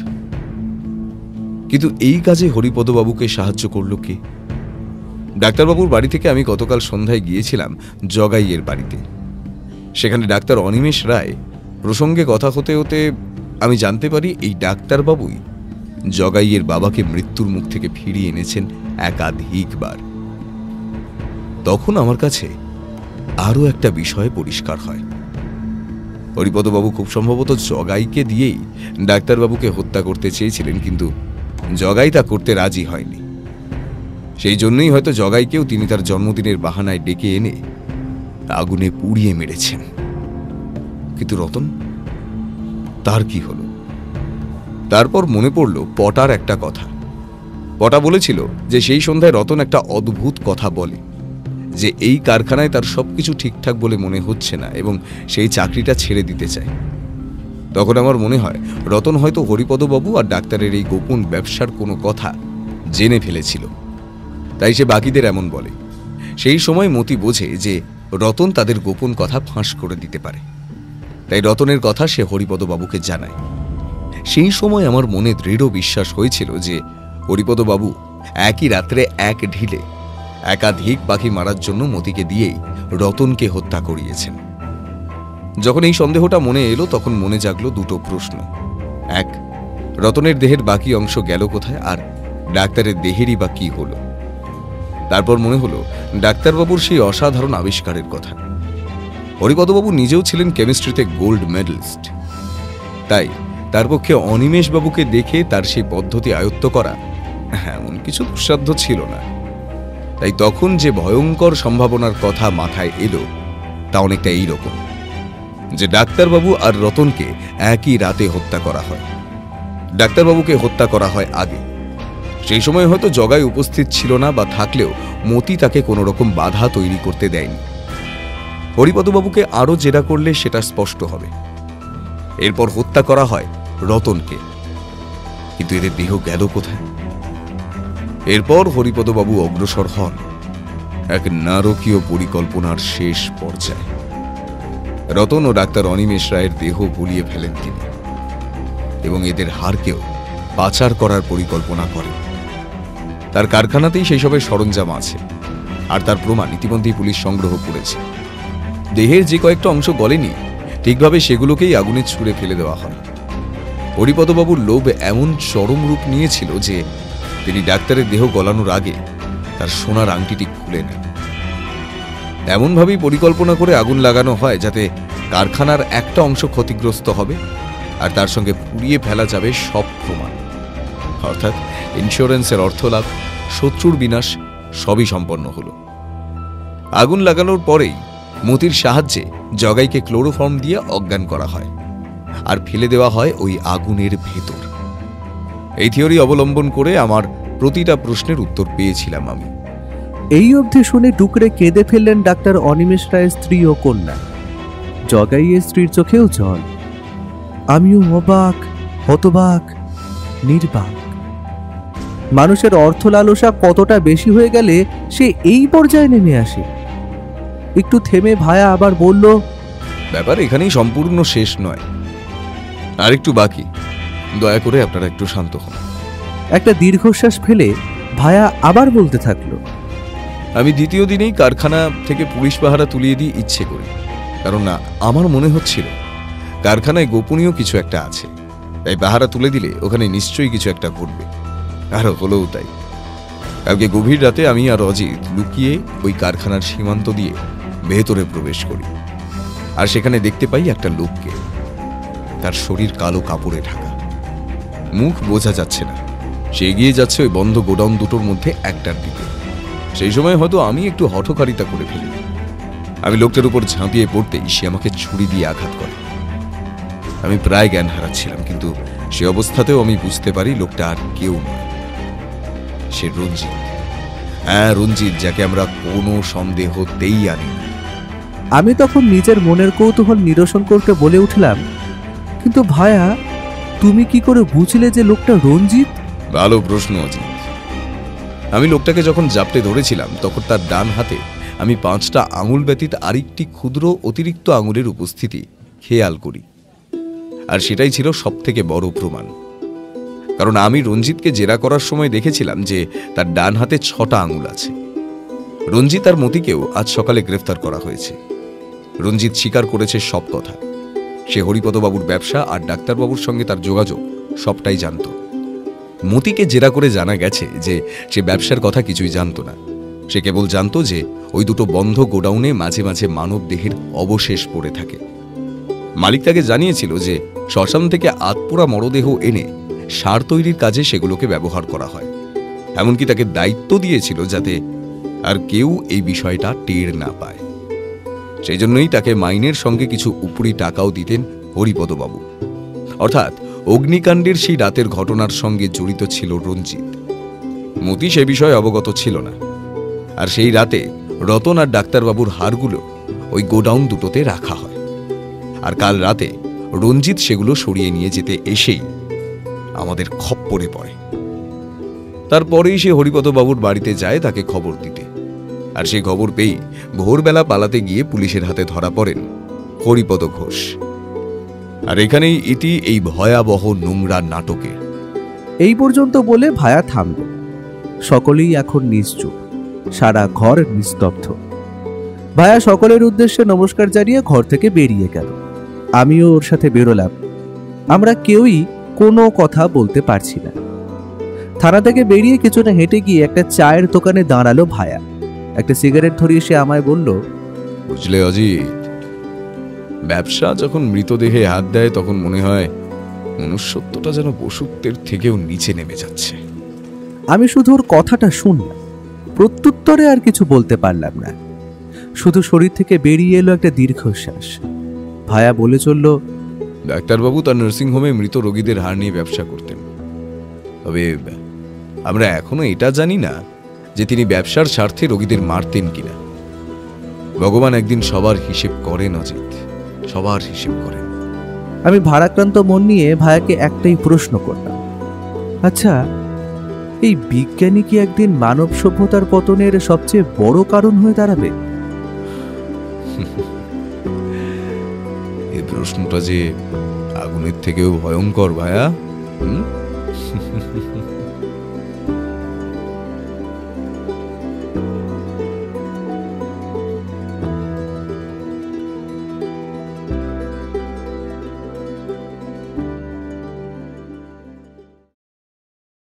কিন্তু এই কাজে হরিপদবাবুকে সাহায্য করল কে? ডাক্তারবাবুর বাড়ি থেকে আমি গতকাল সন্ধ্যায় গিয়েছিলাম জগাইয়ের বাড়িতে। সেখানে ডাক্তার অনিমেষ রায় প্রসঙ্গে কথা হতে হতে আমি জানতে পারি এই ডাক্তারবাবুই জগাইয়ের বাবাকে মৃত্যুর মুখ থেকে ফিরিয়ে এনেছেন একাধিকবার। তখন আমার কাছে আরও একটা বিষয় পরিষ্কার হয়। হরিপদবাবু খুব সম্ভবত জগাইকে দিয়েই ডাক্তারবাবুকে হত্যা করতে চেয়েছিলেন, কিন্তু জগাই তা করতে রাজি হয়নি। সেই জন্যই হয়তো জগাইকেও তিনি তার জন্মদিনের বাহানায় ডেকে এনে আগুনে পুড়িয়ে মেরেছেন। কিন্তু রতন, তার কি হলো? তারপর মনে পড়ল পটার একটা কথা। পটা বলেছিল যে সেই সন্ধ্যায় রতন একটা অদ্ভুত কথা বলে, যে এই কারখানায় তার সবকিছু ঠিকঠাক বলে মনে হচ্ছে না এবং সেই চাকরিটা ছেড়ে দিতে চায়। তখন আমার মনে হয় রতন হয়তো হরিপদবাবু আর ডাক্তারের এই গোপন ব্যবসার কোনো কথা জেনে ফেলেছিল, তাই সে বাকিদের এমন বলে। সেই সময় মতি বোঝে যে রতন তাদের গোপন কথা ফাঁস করে দিতে পারে, তাই রতনের কথা সে হরিপদবাবুকে জানায়। সেই সময় আমার মনে দৃঢ় বিশ্বাস হয়েছিল যে হরিপদবাবু একই রাত্রে এক ঢিলে একাধিক পাখি মারার জন্য মতিকে দিয়েই রতনকে হত্যা করিয়েছেন। যখন এই সন্দেহটা মনে এলো তখন মনে জাগলো দুটো প্রশ্ন। এক, রতনের দেহের বাকি অংশ গেল কোথায়, আর ডাক্তারের দেহেরই বা কি হলো? তারপর মনে হলো ডাক্তারবাবুর সেই অসাধারণ আবিষ্কারের কথা। হরিপদবাবু নিজেও ছিলেন কেমিস্ট্রিতে গোল্ড মেডেলিস্ট, তাই তার পক্ষে অনিমেষবাবুকে দেখে তার সেই পদ্ধতি আয়ত্ত করা এমন কিছু দুঃসাধ্য ছিল না। তাই তখন যে ভয়ঙ্কর সম্ভাবনার কথা মাথায় এলো তা অনেকটা এইরকম, যে ডাক্তারবাবু আর রতনকে একই রাতে হত্যা করা হয়। ডাক্তারবাবুকে হত্যা করা হয় আগে। সেই সময় হয়তো জগাই উপস্থিত ছিল না, বা থাকলেও মতি তাকে কোনো রকম বাধা তৈরি করতে দেয়নি। হরিপদবাবুকে আরো জেরা করলে সেটা স্পষ্ট হবে। এরপর হত্যা করা হয় রতনকে, কিন্তু এদের দেহ গেল কোথায়? এরপর হরিপদবাবু অগ্রসর হন এক নারকীয় পরিকল্পনার শেষ পর্যায়ে। রতন ও ডাক্তার অনিমেষ রায়ের দেহ গুলিয়ে ফেলেন তিনি, এবং এদের হাড়কেও পাচার করার পরিকল্পনা করেন। তার কারখানাতেই সেই সবের সরঞ্জাম আছে, আর তার প্রমাণ ইতিমধ্যেই পুলিশ সংগ্রহ করেছে। দেহের যে কয়েকটা অংশ গলেনি ঠিকভাবে সেগুলোকেই আগুনে ছুঁড়ে ফেলে দেওয়া হয়। হরিপদবাবুর লোভ এমন চরম রূপ নিয়েছিল যে তিনি ডাক্তারের দেহ গলানোর আগে তার সোনার আংটিটি খুলে নেন। এমনভাবেই পরিকল্পনা করে আগুন লাগানো হয় যাতে কারখানার একটা অংশ ক্ষতিগ্রস্ত হবে আর তার সঙ্গে পুড়িয়ে ফেলা যাবে সব প্রমাণ। অর্থাৎ ইন্স্যুরেন্সের অর্থ লাভ, শত্রুর বিনাশ সবই সম্পন্ন হলো। আগুন লাগানোর পরেই মতির সাহায্যে জগাইকে ক্লোরোফর্ম দিয়ে অজ্ঞান করা হয় আর ফেলে দেওয়া হয় ওই আগুনের ভেতর। এই থিওরি অবলম্বন করে আমার প্রতিটা প্রশ্নের উত্তর পেয়েছিলাম আমি। এই অবধি শুনে টুকরে কেঁদে ফেললেন ডাক্তার অনিমেষ রায়ের স্ত্রী ও কন্যা। জগাইয়ের স্ত্রীর চোখেও জল। আমিও অবাক, হতবাক, নির্বাক। মানুষের অর্থ লালসা কতটা বেশি হয়ে গেলে সে এই পর্যায়ে নেমে আসে। একটু থেমে ভায়া আবার বলল, ব্যাপার এখানেই সম্পূর্ণ শেষ নয়, আর একটু বাকি। দয়া করে আপনারা একটু শান্ত হন। একটা দীর্ঘশ্বাস ফেলে ভায়া আবার বলতে থাকলো, আমি দ্বিতীয় দিনেই কারখানা থেকে পুলিশ পাহারা তুলিয়ে দিয়ে ইচ্ছে করি, কারণ না আমার মনে হচ্ছিল কারখানায় গোপনীয় কিছু একটা আছে, তাই পাহারা তুলে দিলে ওখানে নিশ্চয়ই কিছু একটা ঘটবে। আর হলেও তাই। কালকে গভীর রাতে আমি আর অজিত লুকিয়ে ওই কারখানার সীমান্ত দিয়ে ভেতরে প্রবেশ করি, আর সেখানে দেখতে পাই একটা লোককে। তার শরীর কালো কাপড়ে ঢাকা, মুখ বোঝা যাচ্ছে না। সে এগিয়ে যাচ্ছে ওই বন্ধ গোডাউন দুটোর মধ্যে একটার দিকে। সেই সময় হয়তো আমি একটু হঠকারিতা করে ফেলি। আমি লোকটার উপর ঝাঁপিয়ে পড়তেই সে আমাকে ছুরি দিয়ে আঘাত করে। আমি প্রায় জ্ঞান হারাচ্ছিলাম, কিন্তু সে অবস্থাতেও আমি বুঝতে পারি লোকটা আর কেউ নয়, সে রঞ্জিত। হ্যাঁ, রঞ্জিত, যাকে আমরা কোনো সন্দেহতেই আনি। আমি তখন নিজের মনের কৌতূহল নিরসন করতে বলে উঠলাম, কিন্তু ভায়া, তুমি কি করে বুঝলে যে লোকটা রঞ্জিত? ভালো প্রশ্ন অজিত। আমি লোকটাকে যখন জাপটে ধরেছিলাম তখন তার ডান হাতে আমি 5টা আঙুল ব্যতীত আরেকটি ক্ষুদ্র অতিরিক্ত আঙুলের উপস্থিতি খেয়াল করি, আর সেটাই ছিল সবথেকে বড় প্রমাণ। কারণ আমি রঞ্জিতকে জেরা করার সময় দেখেছিলাম যে তার ডান হাতে 6টা আঙুল আছে, রঞ্জিত আর মতিকেও আজ সকালে গ্রেফতার করা হয়েছে। রঞ্জিত স্বীকার করেছে সব কথা। সে হরিপদবাবুর ব্যবসা আর ডাক্তারবাবুর সঙ্গে তার যোগাযোগ সবটাই জানত। মতিকে জেরা করে জানা গেছে যে সে ব্যবসার কথা কিছুই জানত না। সে কেবল জানত যে ওই দুটো বন্ধ গোডাউনে মাঝে মাঝে মানব দেহের অবশেষ পড়ে থাকে। মালিক তাকে জানিয়েছিল যে শ্মশান থেকে আতপোড়া মরদেহ এনে সার তৈরির কাজে সেগুলোকে ব্যবহার করা হয়। এমনকি তাকে দায়িত্ব দিয়েছিল যাতে আর কেউ এই বিষয়টা টের না পায়। সেই জন্যই তাকে মাইনের সঙ্গে কিছু উপরি টাকাও দিতেন হরিপদবাবু। অর্থাৎ অগ্নিকাণ্ডের সেই রাতের ঘটনার সঙ্গে জড়িত ছিল রঞ্জিত। মতি সে বিষয়ে অবগত ছিল না। আর সেই রাতে রতন আর ডাক্তারবাবুর হারগুলো ওই গোডাউন দুটোতে রাখা হয়। আর কাল রাতে রঞ্জিত সেগুলো সরিয়ে নিয়ে যেতে এসেই আমাদের খপ্পরে পড়ে। তারপরেই সে হরিপদবাবুর বাড়িতে যায় তাকে খবর দিতে। আর সেই খবর পেয়ে ভোরবেলা পালাতে গিয়ে পুলিশের হাতে ধরা পড়েন হরিপদ ঘোষ। আর এখানেই ইতি এই ভয়াবহ নোংরা নাটকের। এই পর্যন্ত বলে ভায়া থামল। সকলেই এখন নিশ্চুপ, সারা ঘর নিস্তব্ধ। ভায়া সকলের উদ্দেশ্যে নমস্কার জানিয়ে ঘর থেকে বেরিয়ে গেল। আমিও ওর সাথে বেরোলাম। আমরা কেউই কোনো কথা বলতে পারছি না। থানা থেকে বেরিয়ে কিছুটা হেঁটে গিয়ে একটা চায়ের দোকানে দাঁড়ালো ভায়া। একটা সিগারেট ধরিয়ে সে আমায় বলল, বুঝলে অজিত, ব্যবসা যখন মৃতদেহে হাত দেয় তখন মনে হয় মনুষ্যত্বটা যেন পশুত্বের থেকেও নিচে নেমে যাচ্ছে। আমি শুধু ওর কথাটা শুনলাম, প্রত্যুত্তরে আর কিছু বলতে পারলাম না। শুধু শরীর থেকে বেরিয়ে এলো একটা দীর্ঘশ্বাস। ভায়া বলে চলল, ডাক্তারবাবু তার নার্সিংহোমে মৃত রোগীদের হাড় নিয়ে ব্যবসা করতেন। তবে আমরা এখনো এটা জানি না যে তিনি ব্যবসার স্বার্থে রোগীদের মারতেন কিনা। ভগবান একদিন সবার হিসেব করেন অজিত, সবার হিসেব করেন। আমি ভারাক্রান্ত মন নিয়ে ভায়াকে একটাই প্রশ্ন করলাম, আচ্ছা, এই বিজ্ঞানী কি একদিন মানব সভ্যতার পতনের সবচেয়ে বড় কারণ হয়ে দাঁড়াবে? এই প্রশ্নটা যে আগুনের থেকেও ভয়ঙ্কর ভায়া।